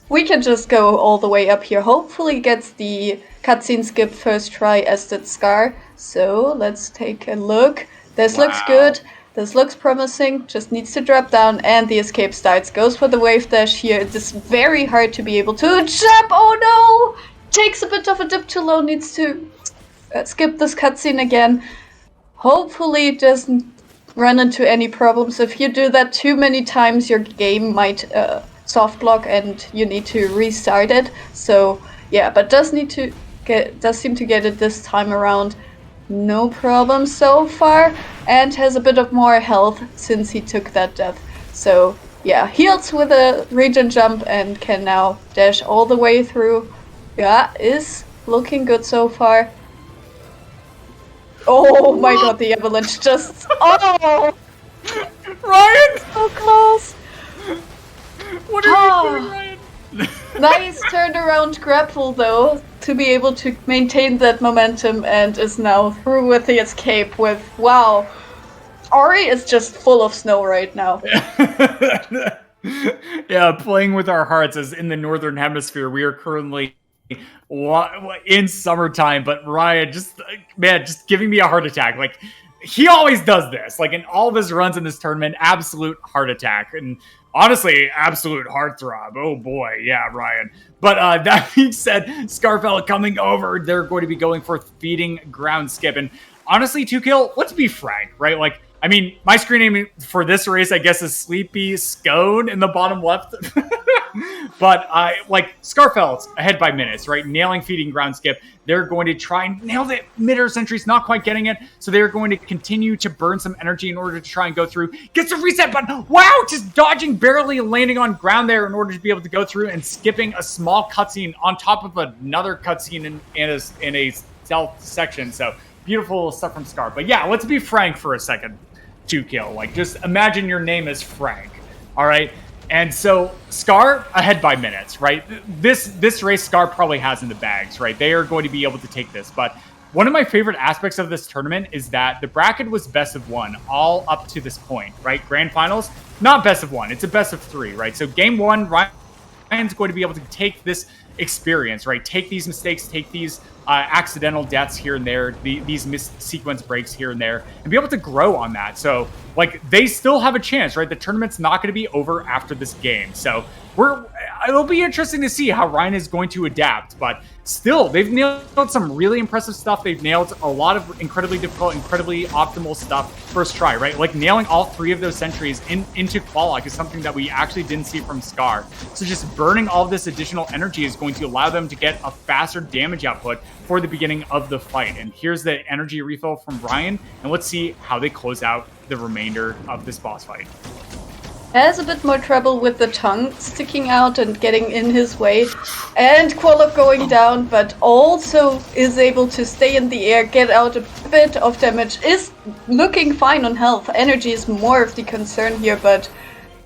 we can just go all the way up here. Hopefully gets the cutscene skip first try as did Scar. So let's take a look. This looks good. This looks promising. Just needs to drop down and the escape starts. Goes for the wave dash here. It is very hard to be able to jump. Oh no! Takes a bit of a dip too low. Needs to skip this cutscene again. Hopefully it doesn't run into any problems. If you do that too many times, your game might soft lock and you need to restart it. So yeah, but does seem to get it this time around. No problem so far, and has a bit of more health since he took that death. So yeah, heals with a regen jump and can now dash all the way through. Yeah, is looking good so far. Oh my god, the avalanche just... Oh! Ryan! So close! What are you doing, Ryan? Nice turnaround grapple though, to be able to maintain that momentum, and is now through with the escape with, wow. Ori is just full of snow right now. Yeah, playing with our hearts as in the Northern Hemisphere, we are currently in summertime, but Ryan just giving me a heart attack. Like, he always does this. Like, in all of his runs in this tournament, absolute heart attack. And honestly, absolute heartthrob. Oh boy, yeah, Ryan. But that being said, Skarfelt coming over, they're going to be going for feeding ground skip. And honestly, 2Kill, let's be frank, right? Like, I mean, my screen name for this race, I guess, is Sleepy Scone in the bottom left. But like, Skarfelt's ahead by minutes, right? Nailing feeding ground skip. They're going to try and nail the mid-air sentries, not quite getting it. So they're going to continue to burn some energy in order to try and go through. Gets a reset button. Wow, just dodging, barely landing on ground there in order to be able to go through and skipping a small cutscene on top of another cutscene in a stealth section. So beautiful stuff from Scar. But yeah, let's be frank for a second. 2Kill. Like, just imagine your name is Frank. All right. And so Scar ahead by minutes, right? This race Scar probably has in the bags, right? They are going to be able to take this. But one of my favorite aspects of this tournament is that the bracket was best of 1 all up to this point, right? Grand finals, not best of 1. It's a best of 3, right? So game 1, Ryan's going to be able to take this experience, right? Take these mistakes, take these accidental deaths here and there, these missed sequence breaks here and there, and be able to grow on that. So, like, they still have a chance, right? The tournament's not going to be over after this game. So it'll be interesting to see how Ryan is going to adapt. But still, they've nailed some really impressive stuff. They've nailed a lot of incredibly difficult, incredibly optimal stuff first try, right? Like, nailing all 3 of those sentries into Qualock is something that we actually didn't see from Scar. So just burning all of this additional energy is going to allow them to get a faster damage output for the beginning of the fight. And here's the energy refill from Ryan, and let's see how they close out the remainder of this boss fight. Has a bit more trouble with the tongue sticking out and getting in his way, and Qualock going down, but also is able to stay in the air, get out a bit of damage, is looking fine on health. Energy is more of the concern here, but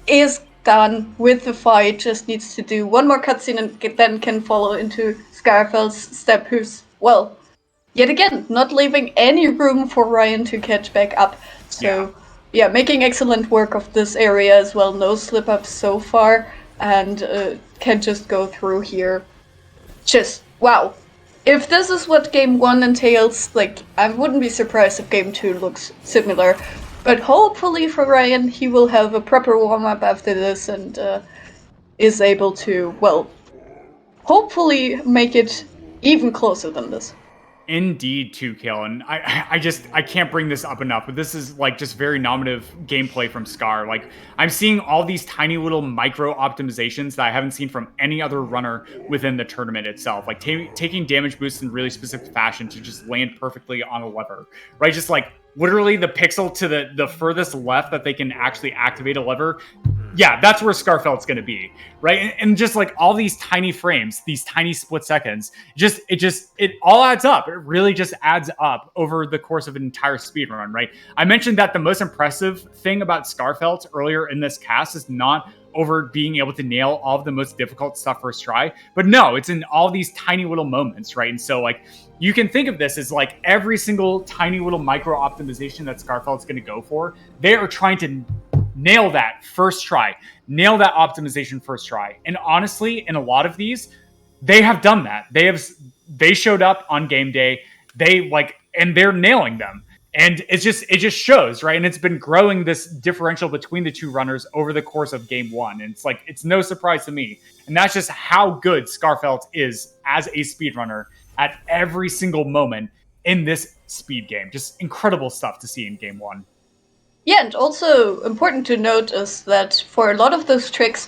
is done with the fight. Just needs to do one more cutscene and then can follow into Skarfelt's step, who's, well, yet again, not leaving any room for Ryan to catch back up. So, yeah, making excellent work of this area as well. No slip-ups so far, and can just go through here. Just, wow. If this is what Game 1 entails, like, I wouldn't be surprised if Game 2 looks similar. But hopefully for Ryan, he will have a proper warm-up after this and is able to, well, hopefully make it even closer than this. Indeed, 2Kill, and I can't bring this up enough, but this is like just very nominative gameplay from Scar. Like, I'm seeing all these tiny little micro optimizations that I haven't seen from any other runner within the tournament itself. Like taking damage boosts in really specific fashion to just land perfectly on a lever, right? Just like literally the pixel to the furthest left that they can actually activate a lever. Yeah, that's where Skarfelt's going to be, right? And just like all these tiny frames, these tiny split seconds, it all adds up. It really just adds up over the course of an entire speed run, right? I mentioned that the most impressive thing about Skarfelt earlier in this cast is not over being able to nail all of the most difficult stuff first try, but no, it's in all these tiny little moments, right? And so, like, you can think of this as like every single tiny little micro optimization that Skarfelt's going to go for, they are trying to nail that first try, nail that optimization first try. And honestly, in a lot of these, they have done that. They showed up on game day, and they're nailing them. And it just shows, right? And it's been growing this differential between the two runners over the course of game 1. And it's like, it's no surprise to me. And that's just how good Skarfelt is as a speedrunner at every single moment in this speed game. Just incredible stuff to see in game 1. Yeah, and also important to note is that for a lot of those tricks,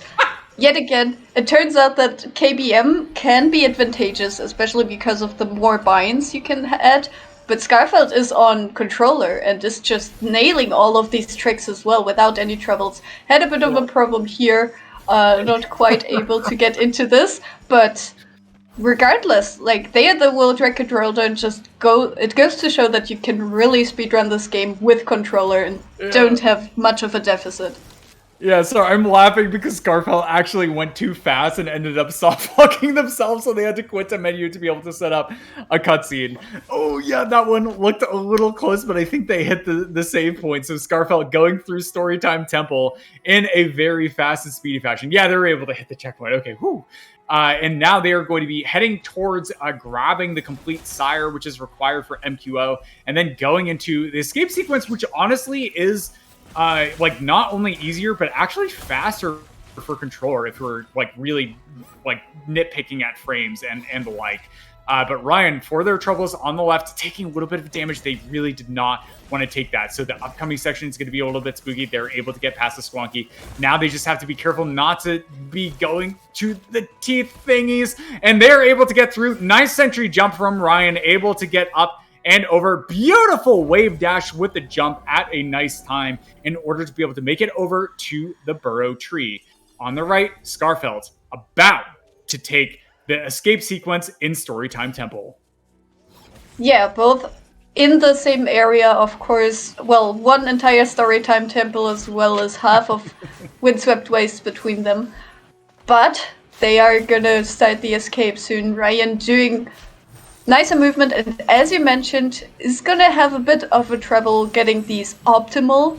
yet again, it turns out that KBM can be advantageous, especially because of the more binds you can add. But Skarfelt is on controller and is just nailing all of these tricks as well without any troubles. Had a bit of a problem here, not quite able to get into this, but regardless, like they are the world record holder. It goes to show that you can really speedrun this game with controller and don't have much of a deficit. Yeah, so I'm laughing because Skarfelt actually went too fast and ended up soft-locking themselves, so they had to quit the menu to be able to set up a cutscene. Oh, yeah, that one looked a little close, but I think they hit the save point. So Skarfelt going through Storytime Temple in a very fast and speedy fashion. Yeah, they were able to hit the checkpoint. Okay, whew. And now they are going to be heading towards grabbing the complete Sire, which is required for MQO, and then going into the escape sequence, which honestly is like not only easier but actually faster for controller if we're like really like nitpicking at frames and the like. But Ryan, for their troubles on the left, taking a little bit of damage, they really did not want to take that. So the upcoming section is going to be a little bit spooky. They're able to get past the Squonky. Now they just have to be careful not to be going to the teeth thingies. And they're able to get through. Nice sentry jump from Ryan, able to get up and over. Beautiful wave dash with the jump at a nice time in order to be able to make it over to the burrow tree. On the right, Skarfelt about to take the escape sequence in Storytime Temple. Yeah, both in the same area, of course. Well, one entire Storytime Temple as well as half of Windswept Waste between them. But they are gonna start the escape soon. Ryan doing nicer movement, and as you mentioned, is gonna have a bit of a trouble getting these optimal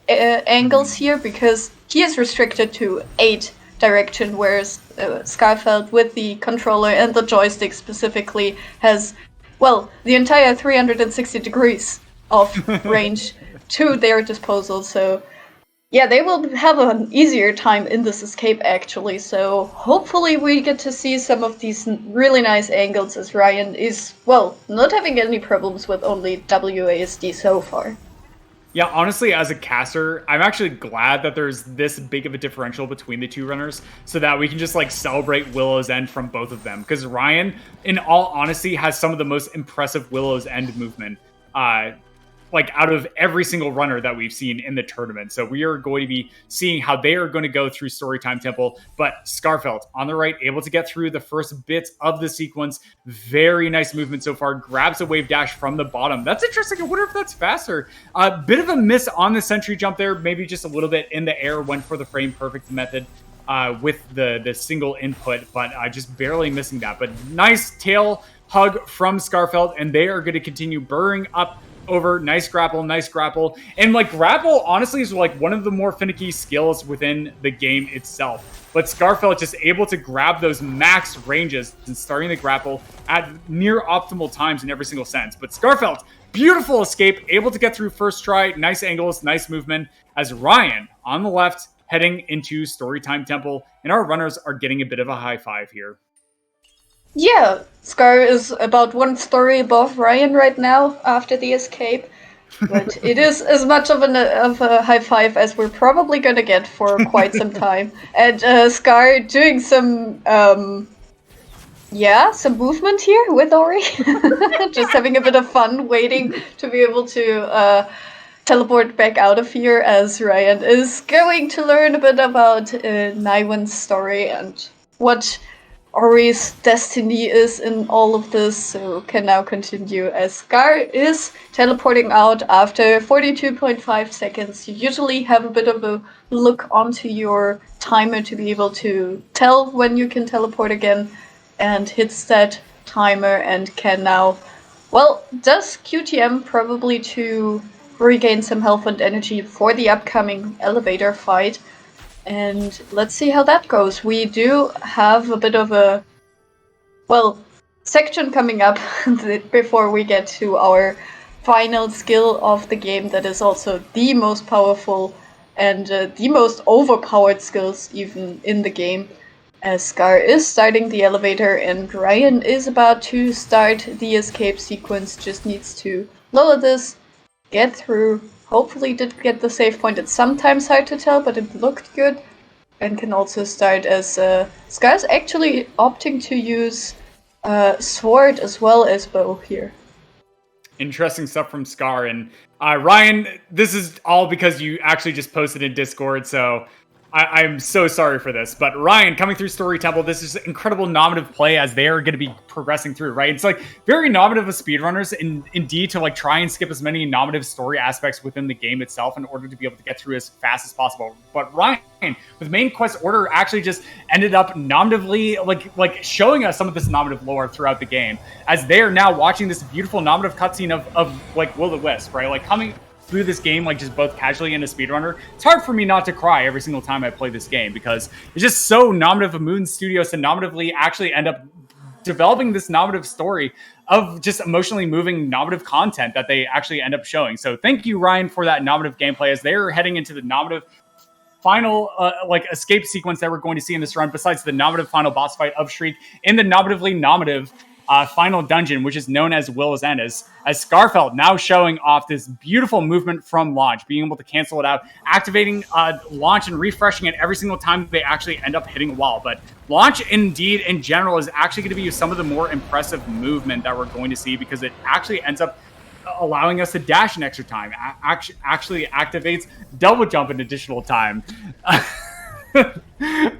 angles here because he is restricted to 8 direction, whereas Skarfelt with the controller and the joystick specifically has, well, the entire 360 degrees of range to their disposal. So yeah, they will have an easier time in this escape, actually. So hopefully we get to see some of these really nice angles as Ryan is, well, not having any problems with only WASD so far. Yeah, honestly, as a caster, I'm actually glad that there's this big of a differential between the two runners so that we can just like celebrate Willow's End from both of them. Because Ryan, in all honesty, has some of the most impressive Willow's End movement. Like out of every single runner that we've seen in the tournament. So we are going to be seeing how they are going to go through Storytime Temple. But Skarfelt on the right, able to get through the first bits of the sequence. Very nice movement so far. Grabs a wave dash from the bottom. That's interesting. I wonder if that's faster. A bit of a miss on the sentry jump there. Maybe just a little bit in the air. Went for the frame perfect method. With the single input, but just barely missing that. But nice tail hug from Skarfelt, and they are going to continue burrowing up over. Nice grapple. And like grapple honestly is like one of the more finicky skills within the game itself. But Skarfelt just able to grab those max ranges and starting the grapple at near optimal times in every single sense. But Skarfelt, beautiful escape, able to get through first try. Nice angles, nice movement. As Ryan on the left heading into Storytime Temple, and our runners are getting a bit of a high five here. Yeah, Scar is about one story above Ryan right now after the escape, but it is as much of a high five as we're probably gonna get for quite some time. And Scar doing some some movement here with Ori, just having a bit of fun, waiting to be able to teleport back out of here as Ryan is going to learn a bit about Naiwen's story and what Ori's destiny is in all of this, so can now continue as Scar is teleporting out after 42.5 seconds. You usually have a bit of a look onto your timer to be able to tell when you can teleport again, and hits that timer and can now, well, does QTM probably to regain some health and energy for the upcoming elevator fight. And let's see how that goes. We do have a bit of a, well, section coming up before we get to our final skill of the game that is also the most powerful and the most overpowered skills even in the game. As Scar is starting the elevator and Ryan is about to start the escape sequence, just needs to lower this, get through. Hopefully did get the save point. It's sometimes hard to tell, but it looked good. And can also start as Scar's actually opting to use sword as well as bow here. Interesting stuff from Scar. And Ryan, this is all because you actually just posted in Discord, so I'm so sorry for this, but Ryan coming through Story Temple, this is incredible nominative play as they are going to be progressing through, right? It's like very nominative of speedrunners indeed to like try and skip as many nominative story aspects within the game itself in order to be able to get through as fast as possible. But Ryan, with main quest order, actually just ended up nominatively like showing us some of this nominative lore throughout the game as they are now watching this beautiful nominative cutscene of like Will-O-Wisp, right? Like coming through this game, like just both casually and a speedrunner, it's hard for me not to cry every single time I play this game because it's just so nominative of Moon Studios to nominatively actually end up developing this nominative story of just emotionally moving nominative content that they actually end up showing. So thank you, Ryan, for that nominative gameplay as they're heading into the nominative final like escape sequence that we're going to see in this run, besides the nominative final boss fight of Shriek in the nominatively nominative final dungeon, which is known as Will's End, as Skarfelt now showing off this beautiful movement from launch, being able to cancel it out, activating launch and refreshing it every single time they actually end up hitting a wall. But launch, indeed, in general, is actually going to be some of the more impressive movement that we're going to see because it actually ends up allowing us to dash an extra time, actually activates double jump an additional time.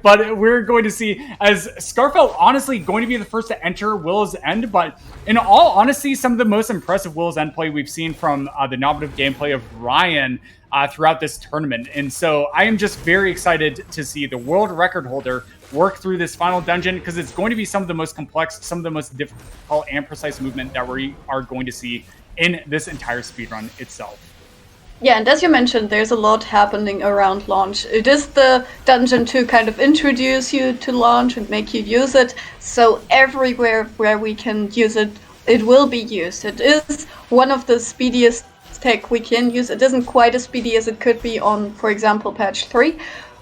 But we're going to see as Skarfelt honestly going to be the first to enter Will's End. But in all honesty, some of the most impressive Will's End play we've seen from the nominative gameplay of Ryan throughout this tournament. And so I am just very excited to see the world record holder work through this final dungeon because it's going to be some of the most complex, some of the most difficult and precise movement that we are going to see in this entire speedrun itself. Yeah, and as you mentioned, there's a lot happening around launch. It is the dungeon to kind of introduce you to launch and make you use it. So everywhere where we can use it, it will be used. It is one of the speediest tech we can use. It isn't quite as speedy as it could be on, for example, patch 3,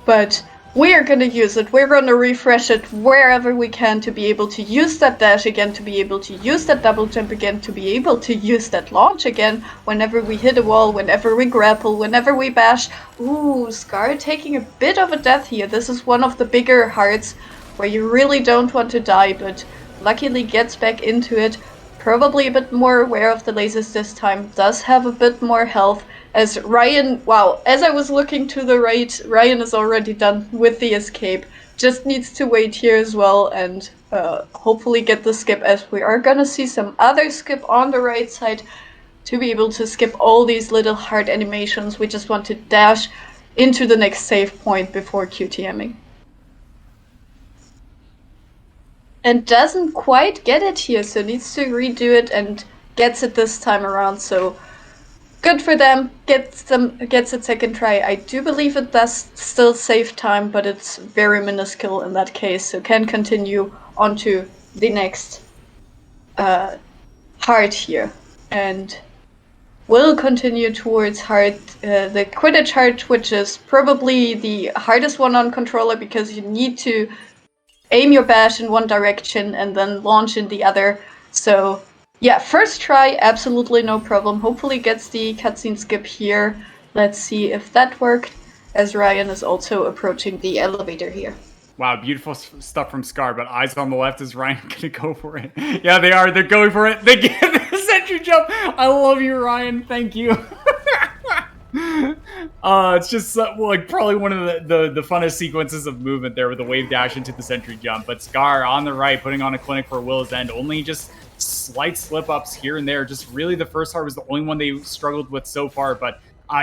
but we are going to use it. We're going to refresh it wherever we can to be able to use that dash again, to be able to use that double jump again, to be able to use that launch again whenever we hit a wall, whenever we grapple, whenever we bash. Ooh, Scar taking a bit of a death here. This is one of the bigger hearts where you really don't want to die, but luckily gets back into it. Probably a bit more aware of the lasers this time, does have a bit more health. As Ryan, wow, as I was looking to the right, Ryan is already done with the escape. Just needs to wait here as well and hopefully get the skip, as we are gonna see some other skip on the right side to be able to skip all these little heart animations. We just want to dash into the next save point before QTMing. And doesn't quite get it here, so needs to redo it and gets it this time around, so good for them, gets a second try. I do believe it does still save time, but it's very minuscule in that case, so can continue on to the next heart here. And will continue towards heart, the Quidditch heart, which is probably the hardest one on controller because you need to aim your bash in one direction and then launch in the other. So yeah, first try, absolutely no problem. Hopefully gets the cutscene skip here. Let's see if that worked, as Ryan is also approaching the elevator here. Wow, beautiful stuff from Scar, but eyes on the left, is Ryan gonna go for it? Yeah, they are. They're going for it. They get the sentry jump. I love you, Ryan. Thank you. It's just like probably one of the funnest sequences of movement there with the wave dash into the sentry jump. But Scar on the right, putting on a clinic for Will's End. Only just slight slip-ups here and there. Just really the first heart was the only one they struggled with so far. But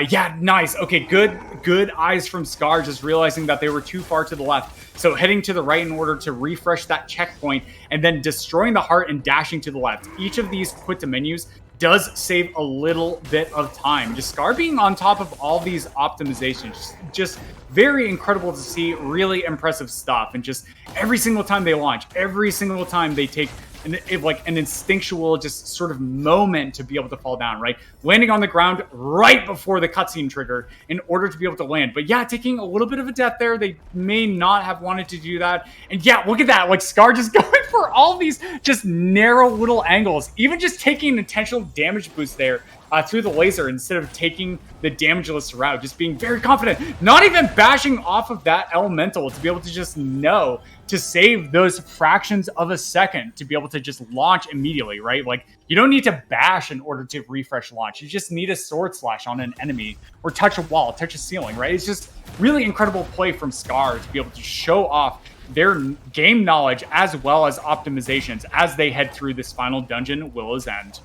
yeah, nice. Okay, good eyes from Scar, just realizing that they were too far to the left. So heading to the right in order to refresh that checkpoint and then destroying the heart and dashing to the left. Each of these quit to menus does save a little bit of time. Just Scar being on top of all these optimizations, just very incredible to see. Really impressive stuff. And just every single time they launch, every single time they take an instinctual just sort of moment to be able to fall down, right? Landing on the ground right before the cutscene trigger in order to be able to land. But yeah, taking a little bit of a death there. They may not have wanted to do that. And yeah, look at that. Like Scar just going for all these just narrow little angles, even just taking an intentional damage boost there through the laser instead of taking the damageless route, just being very confident, not even bashing off of that elemental to be able to just know to save those fractions of a second to be able to just launch immediately, right? Like, you don't need to bash in order to refresh launch. You just need a sword slash on an enemy or touch a wall, touch a ceiling, right? It's just really incredible play from Scar to be able to show off their game knowledge as well as optimizations as they head through this final dungeon, Willow's End.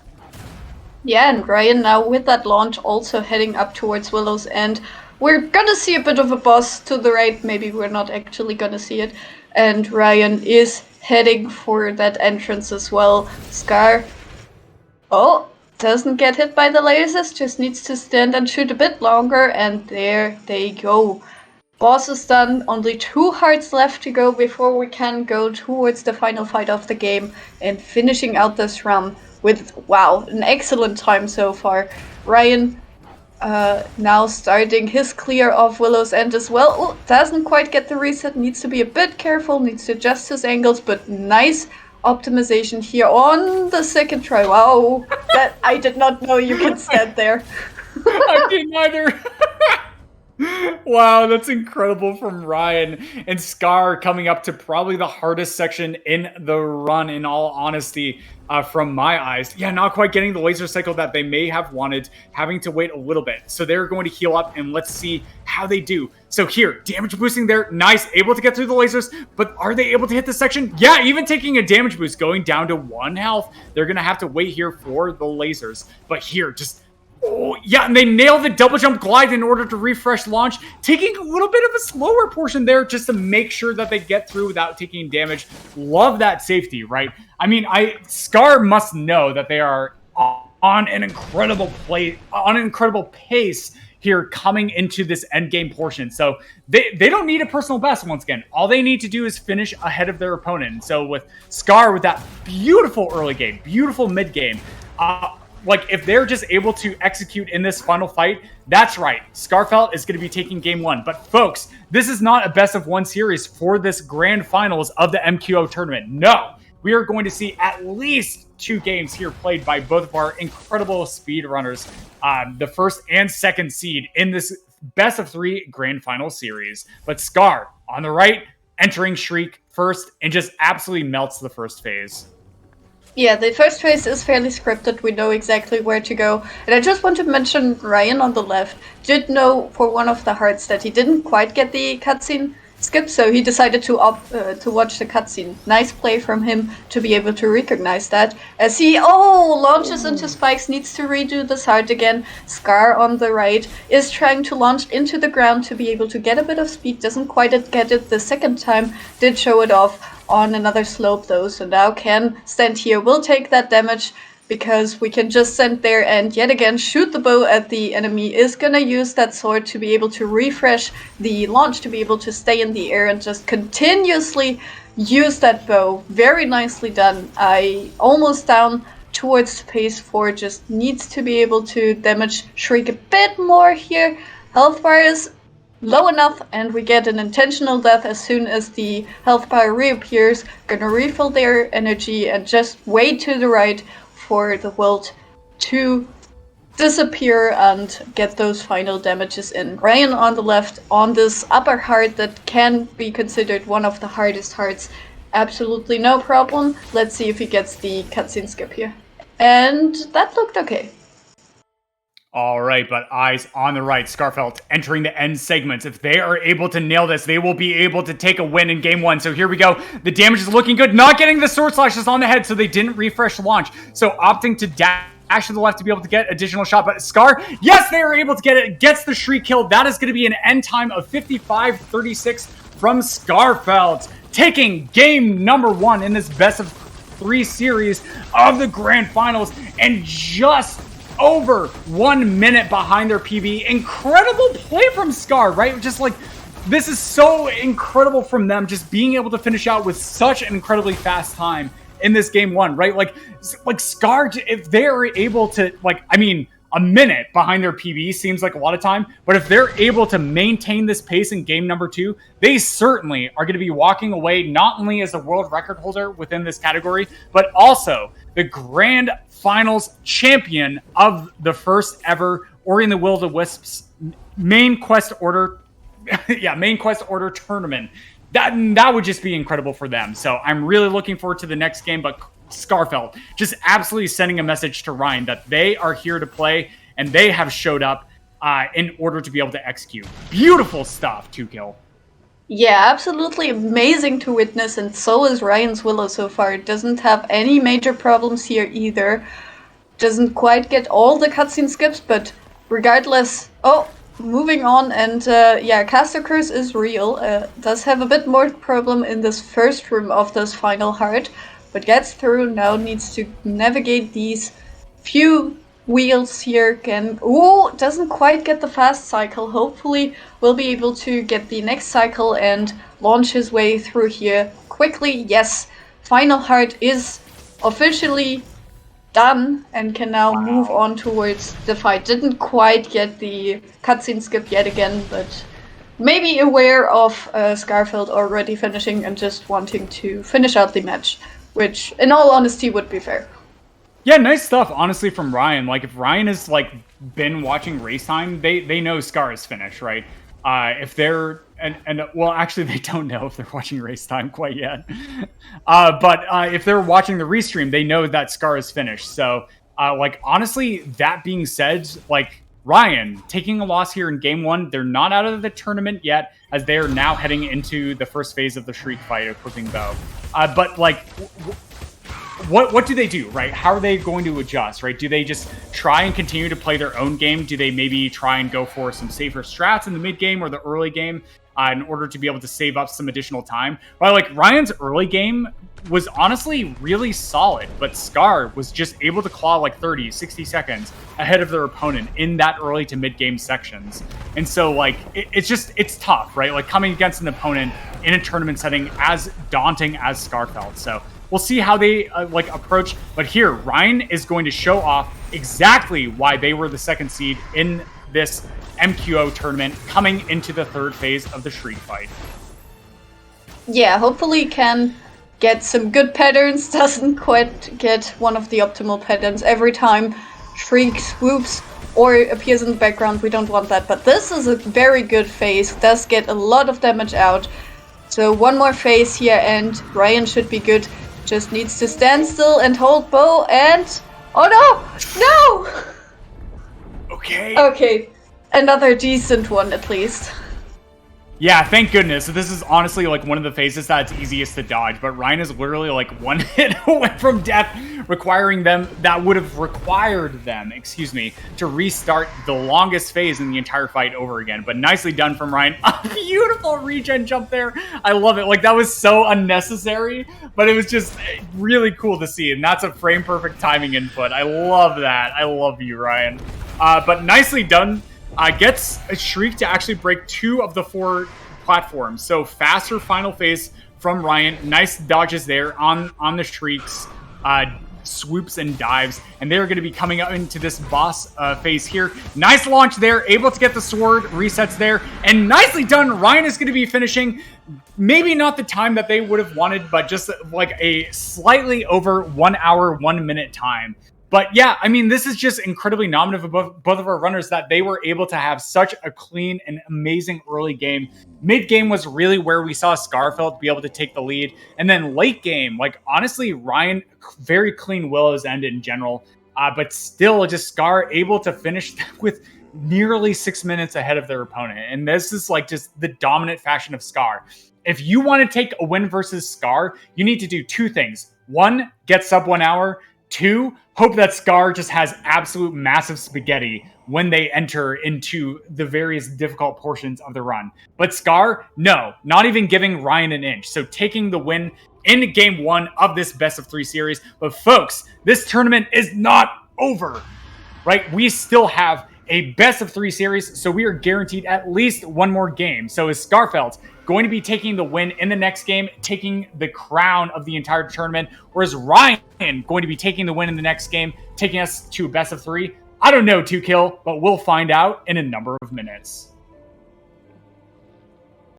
Yeah, and Ryan now with that launch also heading up towards Willow's End. We're gonna see a bit of a boss to the right, maybe we're not actually gonna see it. And Ryan is heading for that entrance as well. Scar, doesn't get hit by the lasers, just needs to stand and shoot a bit longer, and there they go. Boss is done, only 2 hearts left to go before we can go towards the final fight of the game and finishing out this run with, wow, an excellent time so far. Ryan now starting his clear of Willow's End as well. Oh, doesn't quite get the reset, needs to be a bit careful, needs to adjust his angles, but nice optimization here on the second try. Wow, that I did not know you could stand there. I didn't either. Wow, that's incredible from Ryan. And Scar coming up to probably the hardest section in the run, in all honesty, from my eyes. Yeah, not quite getting the laser cycle that they may have wanted, having to wait a little bit. So they're going to heal up, and let's see how they do. So here, damage boosting there, nice, able to get through the lasers, but are they able to hit this section? Yeah, even taking a damage boost, going down to 1 health, they're going to have to wait here for the lasers. But here, just... oh, yeah, and they nailed the double jump glide in order to refresh launch, taking a little bit of a slower portion there just to make sure that they get through without taking damage. Love that safety, right? I mean, Scar must know that they are on an incredible pace here coming into this end game portion. So they don't need a personal best once again. All they need to do is finish ahead of their opponent. So with Scar with that beautiful early game, beautiful mid game, like, if they're just able to execute in this final fight, that's right. Skarfelt is going to be taking game 1. But, folks, this is not a best-of-1 series for this grand finals of the MQO tournament. No, we are going to see at least 2 games here played by both of our incredible speedrunners, the first and second seed in this best-of-3 grand final series. But Scar, on the right, entering Shriek first, and just absolutely melts the first phase. Yeah, the first phase is fairly scripted. We know exactly where to go. And I just want to mention Ryan on the left did know for one of the hearts that he didn't quite get the cutscene skip, so he decided to watch the cutscene. Nice play from him to be able to recognize that. As he, launches into spikes, needs to redo this heart again. Scar on the right is trying to launch into the ground to be able to get a bit of speed. Doesn't quite get it the second time. Did show it off on another slope though, so now can stand here, will take that damage because we can just stand there and yet again shoot the bow at the enemy. Is gonna use that sword to be able to refresh the launch, to be able to stay in the air and just continuously use that bow. Very nicely done. I almost down towards phase 4, just needs to be able to damage Shriek a bit more here. Health bar is low enough, and we get an intentional death as soon as the health bar reappears. Gonna refill their energy and just wait to the right for the world to disappear and get those final damages in. Ryan on the left on this upper heart that can be considered one of the hardest hearts. Absolutely no problem. Let's see if he gets the cutscene skip here. And that looked okay. All right, but eyes on the right. Skarfelt entering the end segments. If they are able to nail this, they will be able to take a win in game 1. So here we go. The damage is looking good. Not getting the sword slashes on the head, so they didn't refresh launch. So opting to dash to the left to be able to get additional shot. But Scar, yes, they are able to get it. Gets the Shriek kill. That is going to be an end time of 55-36 from Skarfelt, taking game number 1 in this best of 3 series of the grand finals, and just over 1 minute behind their PB. Incredible play from Scar, right? Just like, this is so incredible from them, just being able to finish out with such an incredibly fast time in this game 1, right? Like Scar, if they're able to, like, I mean, A minute behind their PB seems like a lot of time, but if they're able to maintain this pace in game number 2, they certainly are going to be walking away not only as the world record holder within this category, but also the grand finals champion of the first ever Ori and the Will of the Wisps main quest order tournament. That would just be incredible for them. So I'm really looking forward to the next game, but Skarfelt just absolutely sending a message to Ryan that they are here to play and they have showed up in order to be able to execute. Beautiful stuff, 2Kill. Yeah, absolutely amazing to witness, and so is Ryan's Willow so far. It doesn't have any major problems here either. Doesn't quite get all the cutscene skips, but regardless... Oh, moving on, and yeah, Caster Curse is real. Does have a bit more problem in this first room of this final heart, but gets through, now needs to navigate these few wheels here. Doesn't quite get the fast cycle. Hopefully will be able to get the next cycle and launch his way through here quickly. Yes, final heart is officially done and can now move on towards the fight. Didn't quite get the cutscene skip yet again, but maybe aware of Skarfelt already finishing and just wanting to finish out the match, which in all honesty would be fair. Yeah, nice stuff, honestly, from Ryan. Like, if Ryan has, like, been watching Race Time, they know Scar is finished, right? If they're... well, actually, they don't know if they're watching Race Time quite yet. But if they're watching the restream, they know that Scar is finished. So, like, honestly, that being said, like, Ryan taking a loss here in game 1. They're not out of the tournament yet, as they are now heading into the first phase of the Shriek fight, equipping Bow. But, like... What do they do, right? How are they going to adjust, right? Do they just try and continue to play their own game? Do they maybe try and go for some safer strats in the mid game or the early game in order to be able to save up some additional time? Well, like, Ryan's early game was honestly really solid, but Scar was just able to claw like 30, 60 seconds ahead of their opponent in that early to mid game sections. And so, like, it's tough, right? Like, coming against an opponent in a tournament setting as daunting as Skarfelt. So we'll see how they like approach. But here, Ryan is going to show off exactly why they were the second seed in this MQO tournament coming into the third phase of the Shriek fight. Yeah, hopefully can get some good patterns. Doesn't quite get one of the optimal patterns every time Shriek swoops or appears in the background. We don't want that. But this is a very good phase. Does get a lot of damage out. So one more phase here and Ryan should be good. Just needs to stand still and hold bow and... Oh no! No! Okay. Another decent one at least. Yeah, thank goodness. This is honestly like one of the phases that's easiest to dodge, but Ryan is literally like one hit away from death, that would have required them, to restart the longest phase in the entire fight over again. But nicely done from Ryan. A beautiful regen jump there. I love it. Like, that was so unnecessary, but it was just really cool to see, and that's a frame perfect timing input. I love that. I love you, Ryan. But nicely done. Gets a Shriek to actually break 2 of the 4 platforms. So faster final phase from Ryan. Nice dodges there on the Shrieks. Swoops and dives. And they're going to be coming up into this boss phase here. Nice launch there. Able to get the sword. Resets there. And nicely done. Ryan is going to be finishing. Maybe not the time that they would have wanted, but just like a slightly over 1 hour, 1 minute time. But yeah, I mean, this is just incredibly nominative of both of our runners that they were able to have such a clean and amazing early game. Mid game was really where we saw Skarfelt be able to take the lead. And then late game, like, honestly, Ryan, very clean Willow's end in general. But still, just Scar able to finish with nearly 6 minutes ahead of their opponent. And this is like just the dominant fashion of Scar. If you want to take a win versus Scar, you need to do 2 things. 1, get sub 1 hour. 2, hope that Scar just has absolute massive spaghetti when they enter into the various difficult portions of the run. But Scar, no, not even giving Ryan an inch. So taking the win in game 1 of this best of 3 series. But folks, this tournament is not over, right? We still have a best of 3 series, so we are guaranteed at least 1 more game. So is Skarfelt going to be taking the win in the next game, taking the crown of the entire tournament, or is Ryan going to be taking the win in the next game, taking us to a best of 3? I don't know, 2Kill, but we'll find out in a number of minutes.